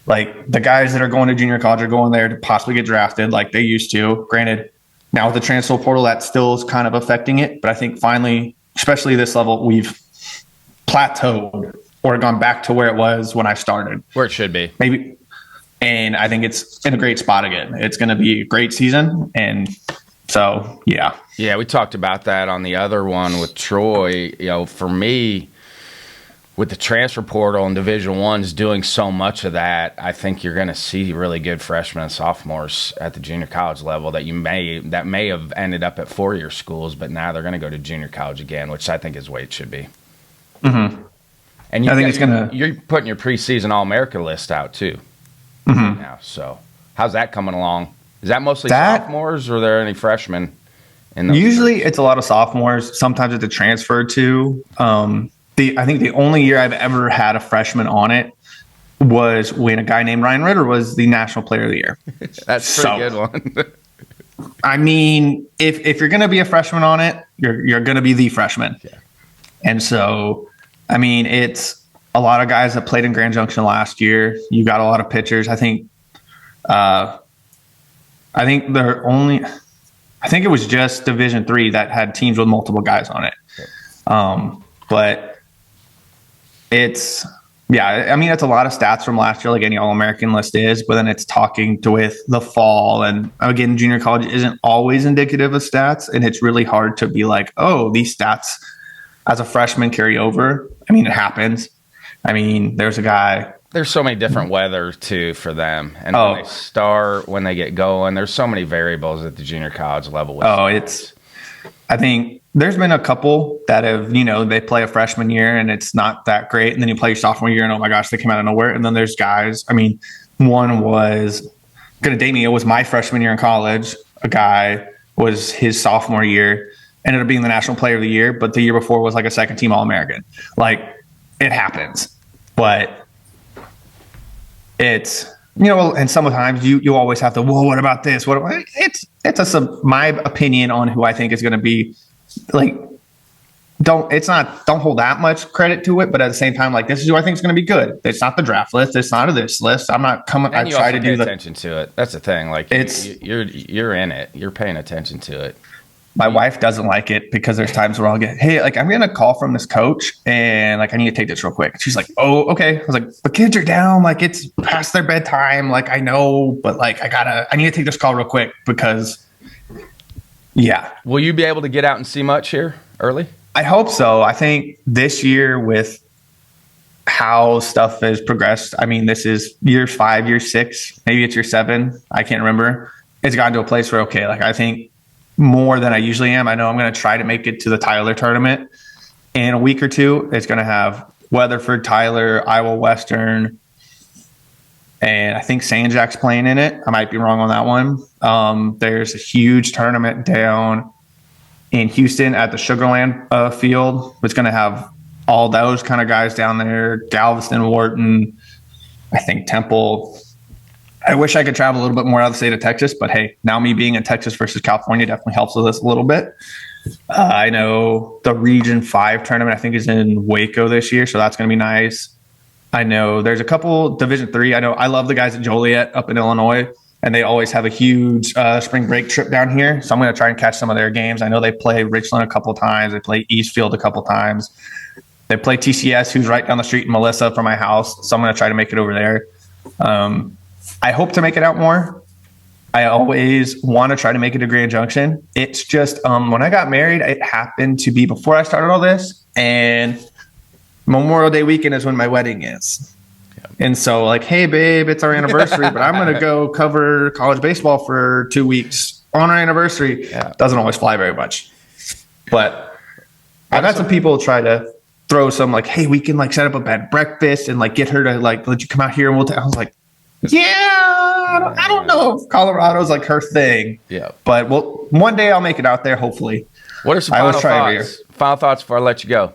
Like, the guys that are going to junior college are going there to possibly get drafted like they used to. Granted, now with the transfer portal, that still is kind of affecting it. But I think finally, especially this level, we've plateaued or gone back to where it was when I started. Where it should be. Maybe. And I think it's in a great spot again. It's going to be a great season. And so, yeah. Yeah, we talked about that on the other one with Troy. For me, with the transfer portal and Division I's doing so much of that, I think you're going to see really good freshmen and sophomores at the junior college level that may have ended up at 4-year schools, but now they're going to go to junior college again, which I think is the way it should be. Mm-hmm. And I think you're putting your preseason All-America list out too. Mm-hmm. Now, so how's that coming along? Is that mostly sophomores, or are there any freshmen? Usually, it's a lot of sophomores. Sometimes it's a transfer too. I think the only year I've ever had a freshman on it was when a guy named Ryan Ritter was the National Player of the Year. That's a pretty good one. I mean, if you're going to be a freshman on it, you're going to be the freshman. Yeah. And so, I mean, it's a lot of guys that played in Grand Junction last year. You got a lot of pitchers. I think it was just Division III that had teams with multiple guys on it. But it's a lot of stats from last year, like any All-American list is, but then it's talking with the fall. And again, junior college isn't always indicative of stats, and it's really hard to be like, oh, these stats as a freshman carry over. I mean, it happens. I mean, there's so many different weather too for them. And when they start, when they get going, there's so many variables at the junior college level. I think there's been a couple that have, they play a freshman year and it's not that great. And then you play your sophomore year and, oh my gosh, they came out of nowhere. And then there's guys, I mean, one was going to date me. It was my freshman year in college. A guy was his sophomore year, ended up being the National Player of the Year, but the year before was like a second team All-American. Like, it happens. But it's, and sometimes you always have to, well, what about this? It's my opinion on who I think is going to be, like, don't hold that much credit to it, but at the same time, like, this is who I think is going to be good. It's not the draft list. It's not this list. I'm not coming. I try to do attention to it. That's the thing. Like, you're in it. You're paying attention to it. My wife doesn't like it because there's times where I'll get, hey, like, I'm getting a call from this coach and, like, I need to take this real quick. She's like, oh, okay. I was like, the kids are down. Like, it's past their bedtime. Like, I know, but, like, I need to take this call real quick because Yeah. Will you be able to get out and see much here early? I hope so. I think this year with how stuff has progressed, I mean, this is year 5, year 6, maybe it's year 7. I can't remember. It's gotten to a place where, okay, like I think more than I usually am. I know I'm going to try to make it to the Tyler tournament in a week or 2. It's going to have Weatherford, Tyler, Iowa Western, and I think Sanjak's playing in it. I might be wrong on that one. There's a huge tournament down in Houston at the Sugarland field. It's going to have all those kind of guys down there, Galveston, Wharton, I think Temple. I wish I could travel a little bit more out of the state of Texas, but hey, now me being in Texas versus California definitely helps with this a little bit. I know the Region 5 tournament, I think, is in Waco this year, so that's going to be nice. I know there's a couple Division III. I know I love the guys at Joliet up in Illinois, and they always have a huge spring break trip down here, so I'm going to try and catch some of their games. I know they play Richland a couple times. They play Eastfield a couple times. They play TCS, who's right down the street in Melissa from my house, so I'm going to try to make it over there. I hope to make it out more. I always want to try to make it to Grand Junction. It's just when I got married, it happened to be before I started all this, and Memorial Day weekend is when my wedding is. And so like, hey, babe, it's our anniversary, but I'm going to go cover college baseball for 2 weeks on our anniversary. Yeah. Doesn't always fly very much. But I've had some people try to throw some like, hey, we can like set up a bed breakfast and like get her to like let you come out here and we'll I was like, yeah, I don't know if Colorado's like her thing. Yeah. But well, one day I'll make it out there, hopefully. What are some final thoughts? Final thoughts before I let you go.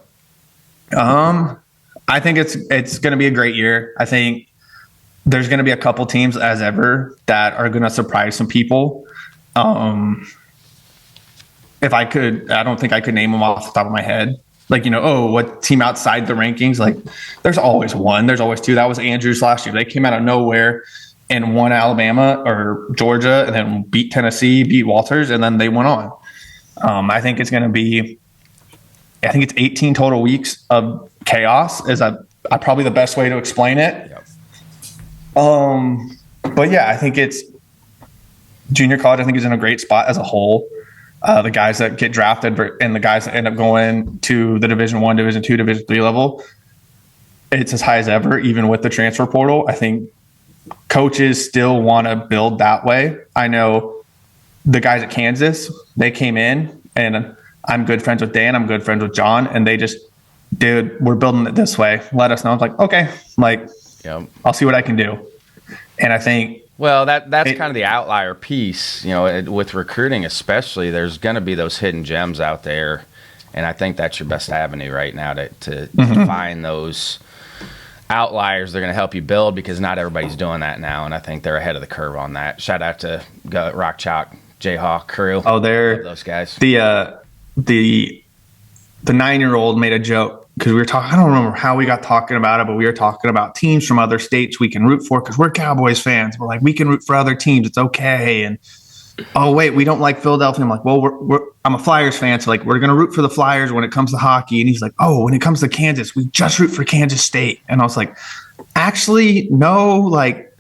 I think it's going to be a great year. I think there's going to be a couple teams, as ever, that are going to surprise some people. If I could, I don't think I could name them off the top of my head. Like, what team outside the rankings? Like, there's always one. There's always two. That was Andrews last year. They came out of nowhere and won Alabama or Georgia and then beat Tennessee, beat Walters, and then they went on. I think it's going to be – I think it's 18 total weeks of chaos is probably the best way to explain it. Yep. But, yeah, I think it's – junior college I think is in a great spot as a whole. The guys that get drafted and the guys that end up going to the Division I, Division II, Division III level, it's as high as ever, even with the transfer portal. I think coaches still want to build that way. I know the guys at Kansas, they came in, and I'm good friends with Dan, I'm good friends with John, and they just, dude, we're building it this way. Let us know. I'm like, okay, yep. I'll see what I can do. And I think, well, that's kind of the outlier piece, with recruiting especially. There's going to be those hidden gems out there, and I think that's your best avenue right now to find those outliers. They're going to help you build because not everybody's doing that now, and I think they're ahead of the curve on that. Shout out to Rock Chalk, Jayhawk crew. Oh, they're those guys. The 9-year-old made a joke. Because we were talking, I don't remember how we got talking about it, but we were talking about teams from other states we can root for because we're Cowboys fans. We're like, we can root for other teams. It's okay. And, oh, wait, we don't like Philadelphia. I'm like, well, I'm a Flyers fan. So, we're going to root for the Flyers when it comes to hockey. And he's like, oh, when it comes to Kansas, we just root for Kansas State. And I was like, actually, no, like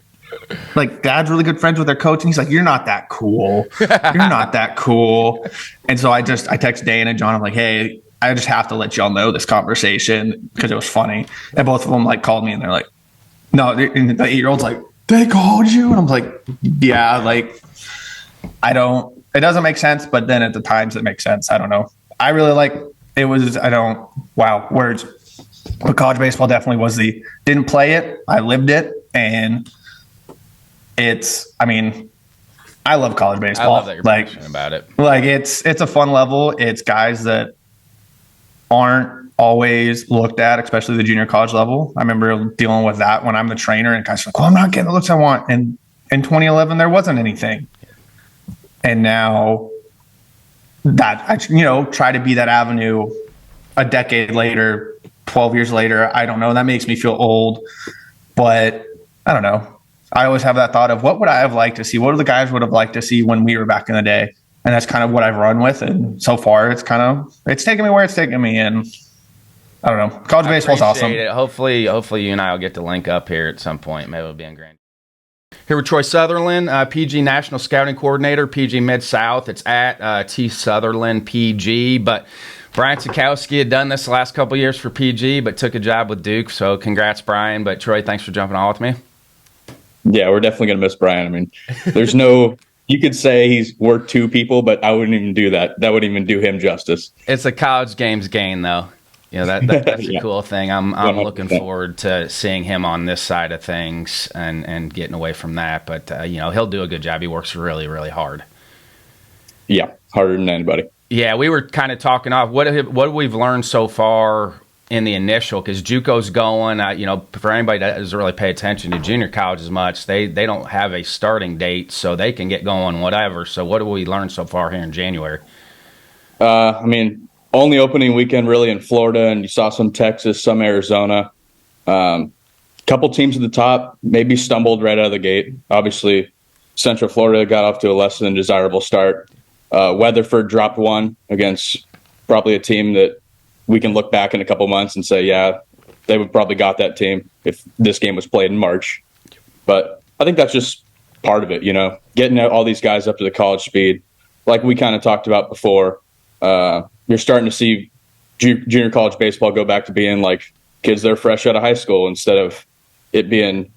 Dad's really good friends with their coach. And he's like, you're not that cool. You're not that cool. And so I text Dan and John. I'm like, hey, I just have to let y'all know this conversation because it was funny. And both of them called me and they're like, no, and the 8-year-old's like, they called you? And I'm like, yeah, it doesn't make sense. But then at the times it makes sense. I don't know. I really words. But college baseball definitely was didn't play it. I lived it. And I love college baseball. I love that you're passionate about it. It's a fun level. It's guys that aren't always looked at, especially the junior college level. I remember dealing with that when I'm the trainer and guys are like, well, I'm not getting the looks I want. And in 2011, there wasn't anything. And now that I, try to be that avenue a decade later, 12 years later, I don't know. That makes me feel old, but I don't know. I always have that thought of what would I have liked to see? What do the guys would have liked to see when we were back in the day? And that's kind of what I've run with. And so far, it's taken me where it's taken me. And I don't know. College baseball's awesome. Hopefully you and I will get to link up here at some point. Maybe it'll be in Grand. Here with Troy Sutherland, PG National Scouting Coordinator, PG Mid-South. It's at T Sutherland PG. But Brian Sikowski had done this the last couple of years for PG, but took a job with Duke. So congrats, Brian. But Troy, thanks for jumping on with me. Yeah, we're definitely going to miss Brian. I mean, there's no – you could say he's worth two people, but I wouldn't even do that. That wouldn't even do him justice. It's a college games gain, though. You know, that's Yeah. a cool thing. I'm looking forward to seeing him on this side of things and getting away from that. But, you know, he'll do a good job. He works really, really hard. Yeah, harder than anybody. Yeah, we were kind of talking off what we've learned so far in the initial, because JUCO's going, you know, for anybody that doesn't really pay attention to junior college as much, they don't have a starting date, so they can get going whatever. So what have we learned so far here in January? I mean, only opening weekend really in Florida, and you saw some Texas, some Arizona. Couple teams at the top maybe stumbled right out of the gate. Obviously, Central Florida got off to a less than desirable start. Weatherford dropped one against probably a team that we can look back in a couple months and say, yeah, they would probably got that team if this game was played in March. But I think that's just part of it, you know, getting all these guys up to the college speed. Like we kind of talked about before, you're starting to see junior college baseball go back to being like kids that are fresh out of high school instead of it being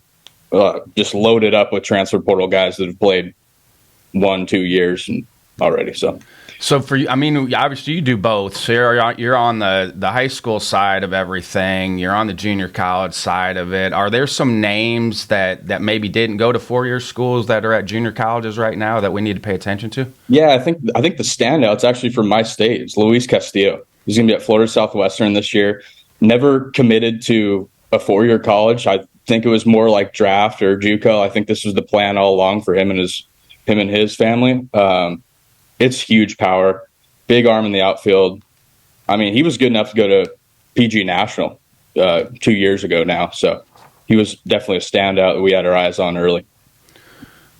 just loaded up with transfer portal guys that have played 1-2 years already. So for you, I mean, obviously you do both. So you're on the high school side of everything. You're on the junior college side of it. Are there some names that maybe didn't go to four-year schools that are at junior colleges right now that we need to pay attention to? Yeah, I think the standout's actually from my state is Luis Castillo. He's going to be at Florida Southwestern this year. Never committed to a four-year college. I think it was more like draft or JUCO. I think this was the plan all along for him and his family. It's huge power, big arm in the outfield. I mean, he was good enough to go to PG National 2 years ago now. So he was definitely a standout that we had our eyes on early.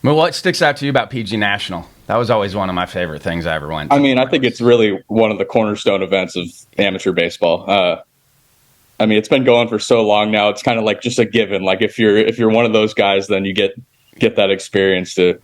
Well, what sticks out to you about PG National? That was always one of my favorite things I ever went to. I mean, I think it's really one of the cornerstone events of amateur baseball. I mean, it's been going for so long now. It's kind of like just a given. Like if you're one of those guys, then you get that experience to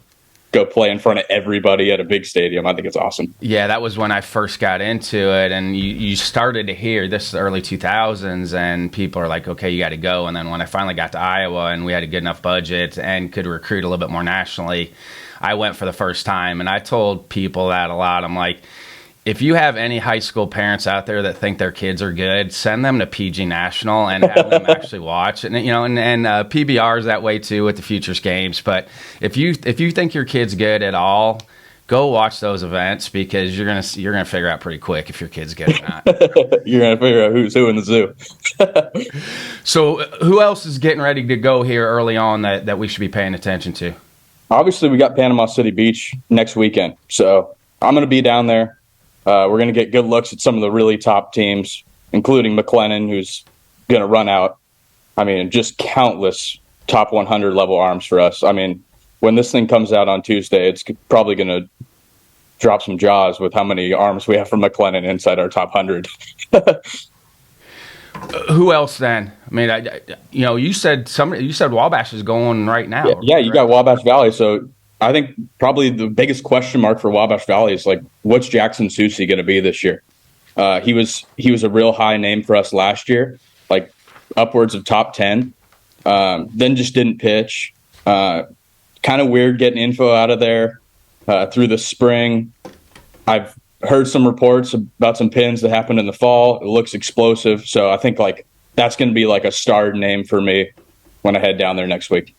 go play in front of everybody at a big stadium. I think it's awesome. Yeah, that was when I first got into it, and you started to hear, this is the early 2000s, and people are like, okay, you got to go. And then when I finally got to Iowa and we had a good enough budget and could recruit a little bit more nationally, I went for the first time. And I told people that a lot. I'm like, if you have any high school parents out there that think their kids are good, send them to PG National and have them actually watch. And PBR is that way too with the Futures games. But if you think your kid's good at all, go watch those events, because you're gonna figure out pretty quick if your kid's good or not. You're gonna figure out who's who in the zoo. So who else is getting ready to go here early on that we should be paying attention to? Obviously, we got Panama City Beach next weekend, so I'm gonna be down there. We're going to get good looks at some of the really top teams, including McLennan, who's going to run out. I mean, just countless top 100 level arms for us. I mean, when this thing comes out on Tuesday, it's probably going to drop some jaws with how many arms we have from McLennan inside our top 100. Who else then? I mean, you said Wabash is going right now. Yeah, you got Wabash Valley, so I think probably the biggest question mark for Wabash Valley is like, what's Jackson Susie going to be this year? He was a real high name for us last year, like upwards of top 10. Then just didn't pitch. Kind of weird getting info out of there through the spring. I've heard some reports about some pins that happened in the fall. It looks explosive. So I think like that's going to be like a starred name for me when I head down there next week.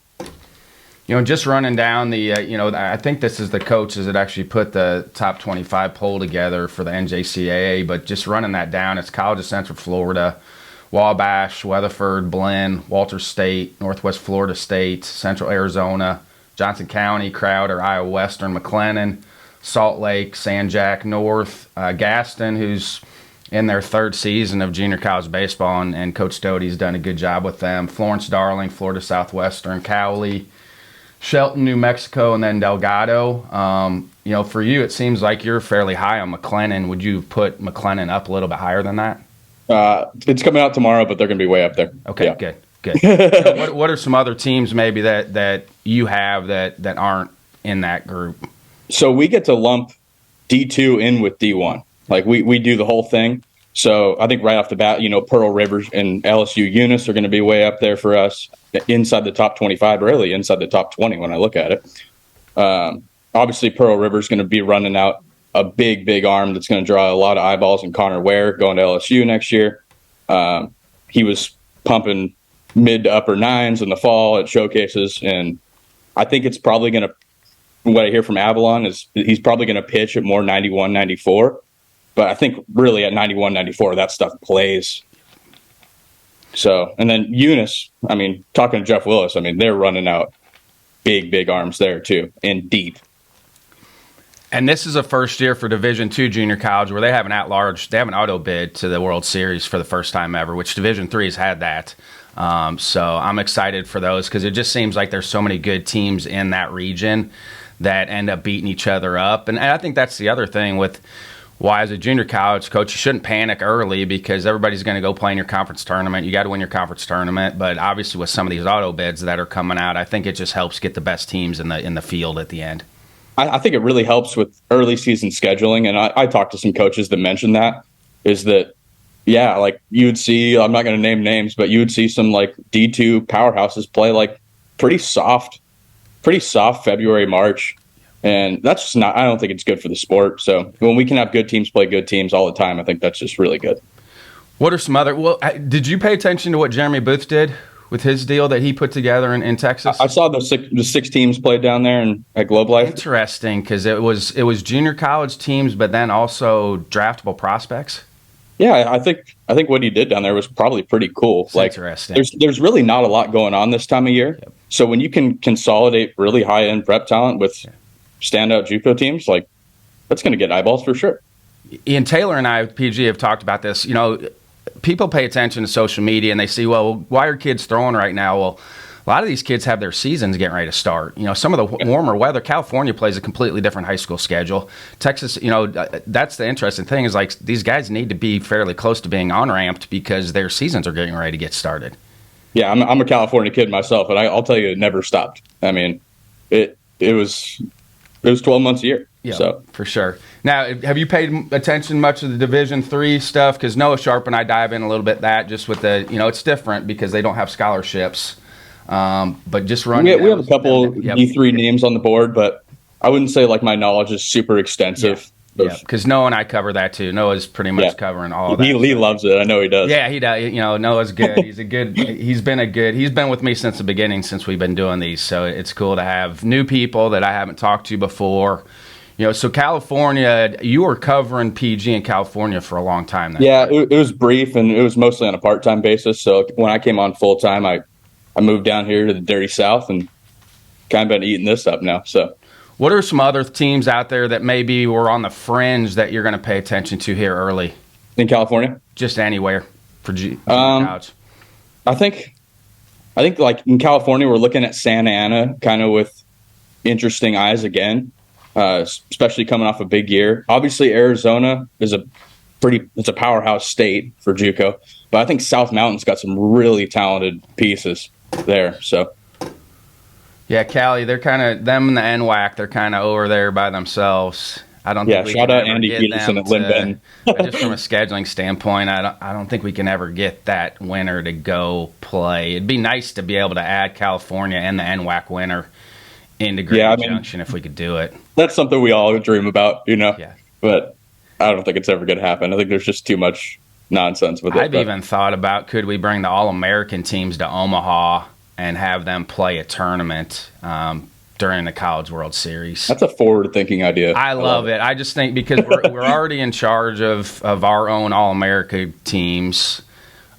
Just running down the, I think this is the coaches that actually put the top 25 poll together for the NJCAA, but just running that down, it's College of Central Florida, Wabash, Weatherford, Blinn, Walters State, Northwest Florida State, Central Arizona, Johnson County, Crowder, Iowa Western, McLennan, Salt Lake, Sanjack North, Gaston, who's in their third season of junior college baseball, and Coach Doty's done a good job with them, Florence Darling, Florida Southwestern, Cowley, Shelton, New Mexico, and then Delgado. For you, it seems like you're fairly high on McLennan. Would you put McLennan up a little bit higher than that? It's coming out tomorrow, but they're going to be way up there. Okay, yeah. Good. Good. So what are some other teams maybe that you have that aren't in that group? So we get to lump D2 in with D1. Like we do the whole thing. So I think right off the bat, Pearl Rivers and LSU Eunice are going to be way up there for us, inside the top 25, really inside the top 20 when I look at it. Obviously, Pearl Rivers is going to be running out a big arm that's going to draw a lot of eyeballs, and Connor Ware going to LSU next year. He was pumping mid to upper nines in the fall at showcases, and I think it's probably going to, what I hear from Avalon is he's probably going to pitch at more 91, 94. But I think really at 91, 94, that stuff plays. So, and then Eunice, talking to Jeff Willis, they're running out big arms there too, and deep. And this is a first year for Division II junior college where they have an auto bid to the World Series for the first time ever, which Division III has had that. So I'm excited for those because it just seems like there's so many good teams in that region that end up beating each other up. And I think that's the other thing with why, as a junior college coach, you shouldn't panic early because everybody's going to go play in your conference tournament. You got to win your conference tournament. But obviously with some of these auto bids that are coming out, I think it just helps get the best teams in the field at the end. I think it really helps with early season scheduling. And I talked to some coaches that mentioned that, is that, yeah, like you would see, I'm not going to name names, but you would see some like D2 powerhouses play like pretty soft February, March. And that's just I don't think it's good for the sport. So when we can have good teams play good teams all the time, I think that's just really good. What are some other, did you pay attention to what Jeremy Booth did with his deal that he put together in Texas? I saw the six teams played down there at Globe Life. Interesting, because it was junior college teams, but then also draftable prospects. Yeah, I think what he did down there was probably pretty cool. It's interesting. There's really not a lot going on this time of year. Yep. So when you can consolidate really high-end prep talent with standout JUCO teams, like that's going to get eyeballs for sure. Ian Taylor and I with PG have talked about this. People pay attention to social media and they see, well, why are kids throwing right now? Well, a lot of these kids have their seasons getting ready to start. Some of the warmer weather, California plays a completely different high school schedule. Texas, that's the interesting thing is like these guys need to be fairly close to being on-ramped because their seasons are getting ready to get started. Yeah, I'm a California kid myself, and I'll tell you, it never stopped. It was 12 months a year. Yeah, so. For sure. Now, have you paid attention much to the Division III stuff? Because Noah Sharp and I dive in a little bit that just with the, it's different because they don't have scholarships. But just running. We have a couple D3 names on the board, but I wouldn't say like my knowledge is super extensive. Yeah, because Noah and I cover that too. Noah's pretty much covering all of that. He loves it. I know he does. Yeah, he does. Noah's good. He's been with me since the beginning, since we've been doing these. So it's cool to have new people that I haven't talked to before. So California, you were covering PG in California for a long time then. Yeah, it was brief and it was mostly on a part-time basis. So when I came on full-time, I moved down here to the dirty South and kind of been eating this up now. So, what are some other teams out there that maybe were on the fringe that you're going to pay attention to here early? In California? Just anywhere for college. I think like in California, we're looking at Santa Ana kind of with interesting eyes again, especially coming off a big year. Obviously, Arizona is it's a powerhouse state for JUCO, but I think South Mountain's got some really talented pieces there. So, yeah, Cali, they're kind of them and the NWAC. They're kind of over there by themselves. I don't. think we shout can out ever Andy get Peterson them at Lynn just from a scheduling standpoint, I don't think we can ever get that winner to go play. It'd be nice to be able to add California and the NWAC winner into Grand Junction if we could do it. That's something we all dream about, Yeah. But I don't think it's ever going to happen. I think there's just too much nonsense with it. I've even thought about, could we bring the All-American teams to Omaha and have them play a tournament during the College World Series? That's a forward-thinking idea. I love it. I just think because we're already in charge of our own All-America teams,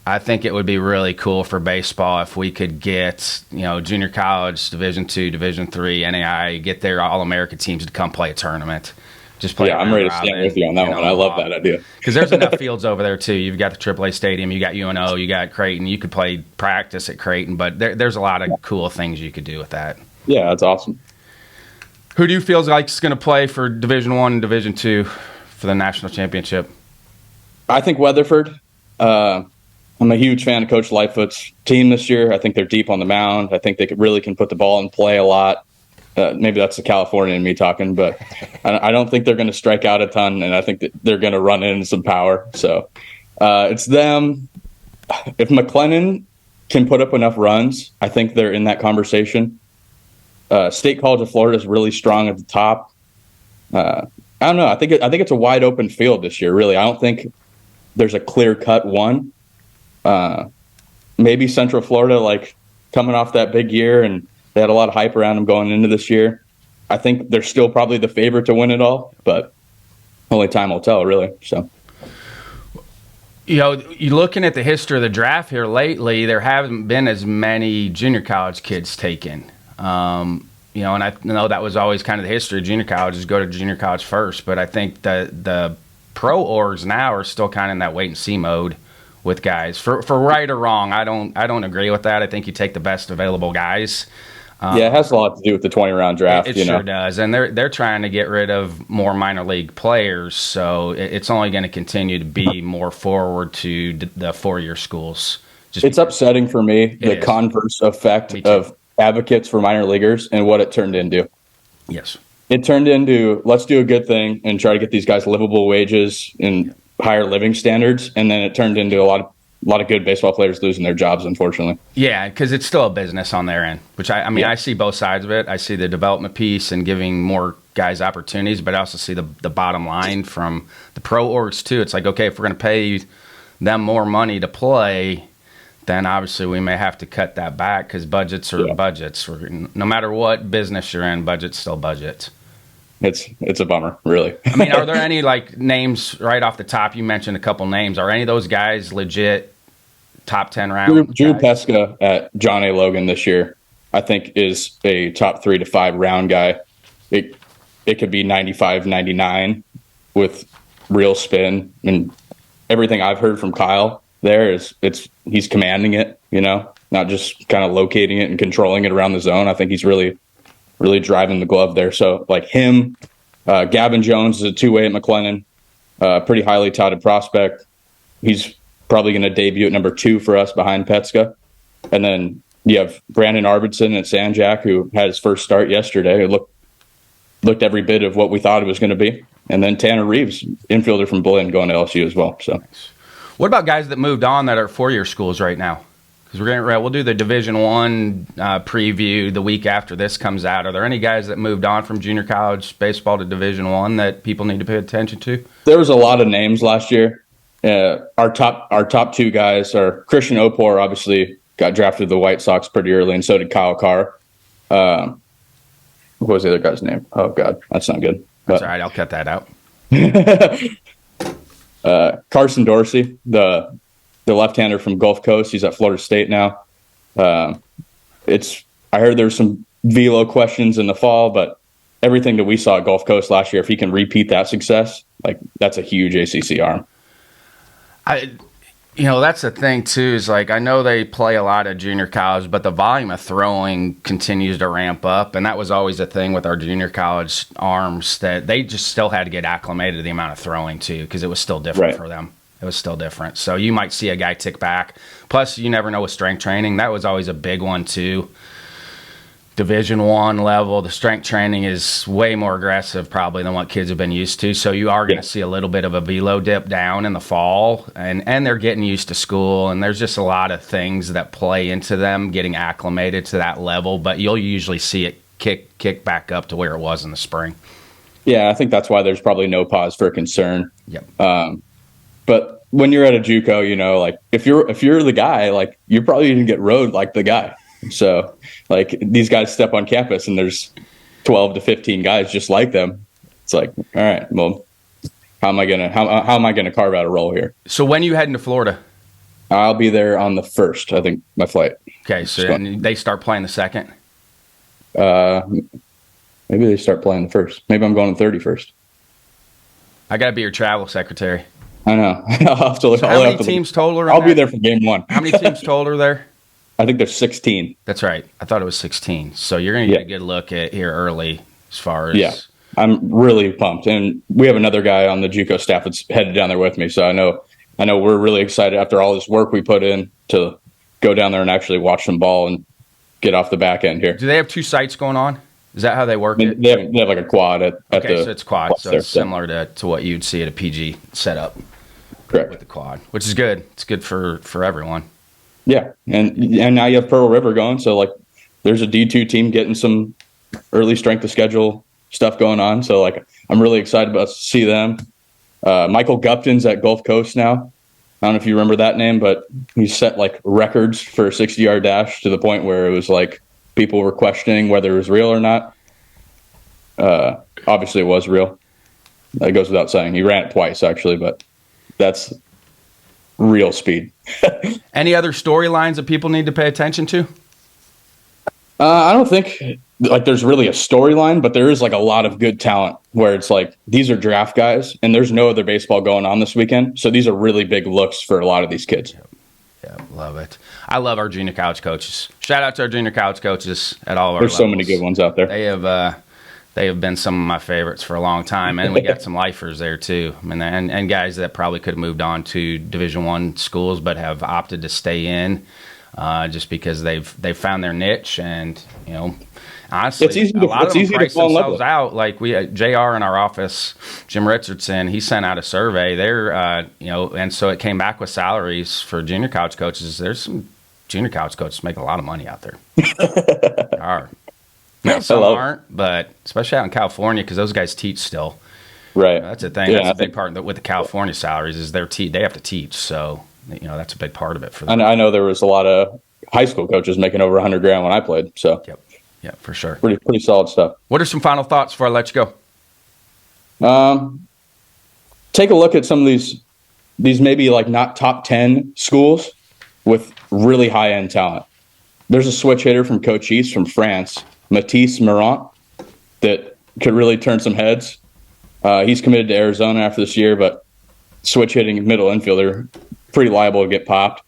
I think it would be really cool for baseball if we could get, junior college, Division II, Division III, NAIA, get their All-America teams to come play a tournament. Just play. Yeah, I'm ready to stand with you on that one. I love that idea. Because there's enough fields over there, too. You've got the AAA Stadium, you got UNO, you got Creighton. You could play practice at Creighton, but there's a lot of cool things you could do with that. Yeah, that's awesome. Who do you feel like is going to play for Division I and Division II for the national championship? I think Weatherford. I'm a huge fan of Coach Lightfoot's team this year. I think they're deep on the mound. I think they really can put the ball in play a lot. Maybe that's the California in me talking, but I don't think they're going to strike out a ton, and I think that they're going to run into some power. So it's them. If McLennan can put up enough runs, I think they're in that conversation. State College of Florida is really strong at the top. I don't know. I think it's a wide open field this year, really. I don't think there's a clear-cut one. Maybe Central Florida, like coming off that big year, and they had a lot of hype around them going into this year. I think they're still probably the favorite to win it all, but only time will tell, really. So, you're looking at the history of the draft here lately, there haven't been as many junior college kids taken. And I know that was always kind of the history of junior colleges, go to junior college first, but I think the pro orgs now are still kind of in that wait and see mode with guys. For right or wrong, I don't agree with that. I think you take the best available guys. It has a lot to do with the 20-round draft. It sure does, and they're trying to get rid of more minor league players, so it's only going to continue to be more forward to the 4-year schools. It's upsetting for me, the converse effect of advocates for minor leaguers and what it turned into. Yes. It turned into, let's do a good thing and try to get these guys livable wages and higher living standards, and then it turned into a lot of good baseball players losing their jobs, unfortunately. Yeah, because it's still a business on their end, which I mean, I see both sides of it. I see the development piece and giving more guys opportunities, but I also see the bottom line from the pro orgs too. It's like, okay, if we're going to pay them more money to play, then obviously we may have to cut that back because budgets are budgets. No matter what business you're in, budget's still budget. It's a bummer, really. I mean, are there any like names right off the top? You mentioned a couple names. Are any of those guys legit top 10 round? Drew Pesca at John A. Logan this year, I think, is a top 3 to 5 round guy. It could be 95, 99 with real spin, and everything I've heard from Kyle there is he's commanding it, not just kind of locating it and controlling it around the zone. I think he's really driving the glove there. So like him, Gavin Jones is a 2-way at McLennan, pretty highly touted prospect. He's probably going to debut at number 2 for us behind Petska. And then you have Brandon Arvidsson at Sanjak, who had his first start yesterday. It looked every bit of what we thought it was going to be. And then Tanner Reeves, infielder from Berlin, going to LSU as well. So, what about guys that moved on that are 4-year schools right now? Because we'll do the Division I preview the week after this comes out. Are there any guys that moved on from junior college baseball to Division I that people need to pay attention to? There was a lot of names last year. Our top 2 guys are Christian Opor, obviously got drafted to the White Sox pretty early, and so did Kyle Carr. What was the other guy's name? Oh, God, that's not good. That's all right. I'll cut that out. Carson Dorsey, the left-hander from Gulf Coast. He's at Florida State now. I heard there's some velo questions in the fall, but everything that we saw at Gulf Coast last year, if he can repeat that success, like that's a huge ACC arm. That's the thing too, is like, I know they play a lot of junior college, but the volume of throwing continues to ramp up. And that was always a thing with our junior college arms, that they just still had to get acclimated to the amount of throwing too, because it was still different for them. It was still different. So you might see a guy tick back. Plus, you never know with strength training. That was always a big one too. Division I level, the strength training is way more aggressive probably than what kids have been used to. So you are going to see a little bit of a velo dip down in the fall, and they're getting used to school, and there's just a lot of things that play into them getting acclimated to that level, but you'll usually see it kick back up to where it was in the spring. Yeah, I think that's why there's probably no cause for concern. Yep. But when you're at a JUCO, like if you're the guy, like you're probably going to get rode like the guy. So, like, these guys step on campus and there's 12 to 15 guys just like them. It's like, all right, well, how am I gonna carve out a role here? So when are you heading to Florida? I'll be there on the 1st, I think, my flight. Okay, so and they start playing the 2nd? Maybe they start playing the 1st. Maybe I'm going the 31st. I got to be your travel secretary. I know. I'll have to look. So how many teams total are I'll be there for game 1. How many teams total are there? I think there's 16. That's right. I thought it was 16. So you're going to get a good look at here early as far as... Yeah, I'm really pumped. And we have another guy on the JUCO staff that's headed down there with me. So I know I know we're really excited after all this work we put in to go down there and actually watch some ball and get off the back end here. Do they have 2 sites going on? Is that how they work it? They have like a quad at Okay, the so it's quad. So it's similar to what you'd see at a PG setup. Correct. With the quad, which is good. It's good for everyone. Yeah, and now you have Pearl River going, so like there's a D2 team getting some early strength of schedule stuff going on. So like I'm really excited about to see them. Michael Gupton's at Gulf Coast now. I don't know if you remember that name, but he set like records for a 60-yard dash to the point where it was like people were questioning whether it was real or not. Obviously, it was real. That goes without saying. He ran it twice, actually, but that's real speed. Any other storylines that people need to pay attention to? I don't think like there's really a storyline, but there is like a lot of good talent where it's like these are draft guys and there's no other baseball going on this weekend. So these are really big looks for a lot of these kids. Yeah, love it. I love our junior college coaches. Shout out to our junior college coaches at all of our There's levels. so many good ones out there. They have been some of my favorites for a long time, and we got some lifers there too. I mean, and guys that probably could have moved on to Division I schools, but have opted to stay in just because they've found their niche. And you know, honestly, a lot of them price themselves out. Like we, JR in our office, Jim Richardson, he sent out a survey. They're and so it came back with salaries for junior college coaches. There's some junior college coaches making a lot of money out there. Are. Now, some aren't, but especially out in California, because those guys teach still. Right. That's the thing. Yeah, that's a big part with the California salaries is they have to teach. So, that's a big part of it for them. I know there was a lot of high school coaches making over $100,000 when I played. So, yep, for sure. Pretty solid stuff. What are some final thoughts before I let you go? Take a look at some of these maybe like not top 10 schools with really high end talent. There's a switch hitter from Coach East from France, Matisse Morant, that could really turn some heads. He's committed to Arizona after this year, but switch hitting middle infielder, pretty liable to get popped.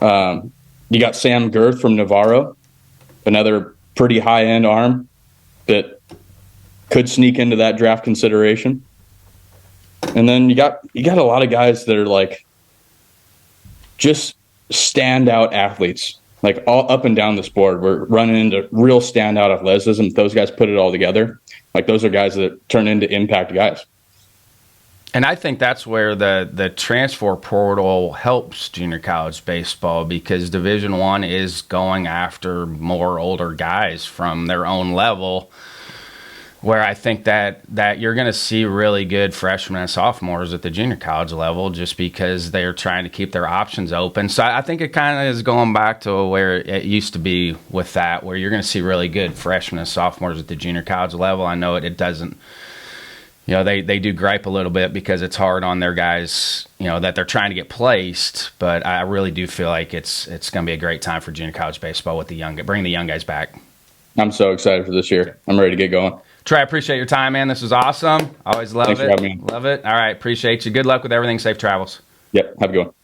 You got Sam Girth from Navarro, another pretty high-end arm that could sneak into that draft consideration. And then you got a lot of guys that are like just standout athletes. Like all up and down this board, we're running into real standout athleticism. If those guys put it all together, like those are guys that turn into impact guys. And I think that's where the transfer portal helps junior college baseball, because Division I is going after more older guys from their own level, where I think that you're going to see really good freshmen and sophomores at the junior college level just because they're trying to keep their options open. So I think it kind of is going back to where it used to be with that, where you're going to see really good freshmen and sophomores at the junior college level. I know it doesn't, they do gripe a little bit because it's hard on their guys, that they're trying to get placed. But I really do feel like it's going to be a great time for junior college baseball with bring the young guys back. I'm so excited for this year. I'm ready to get going. Troy, I appreciate your time, man. This was awesome. Always love it. Thanks for having me. Love it. All right. Appreciate you. Good luck with everything. Safe travels. Yep. Have a good one.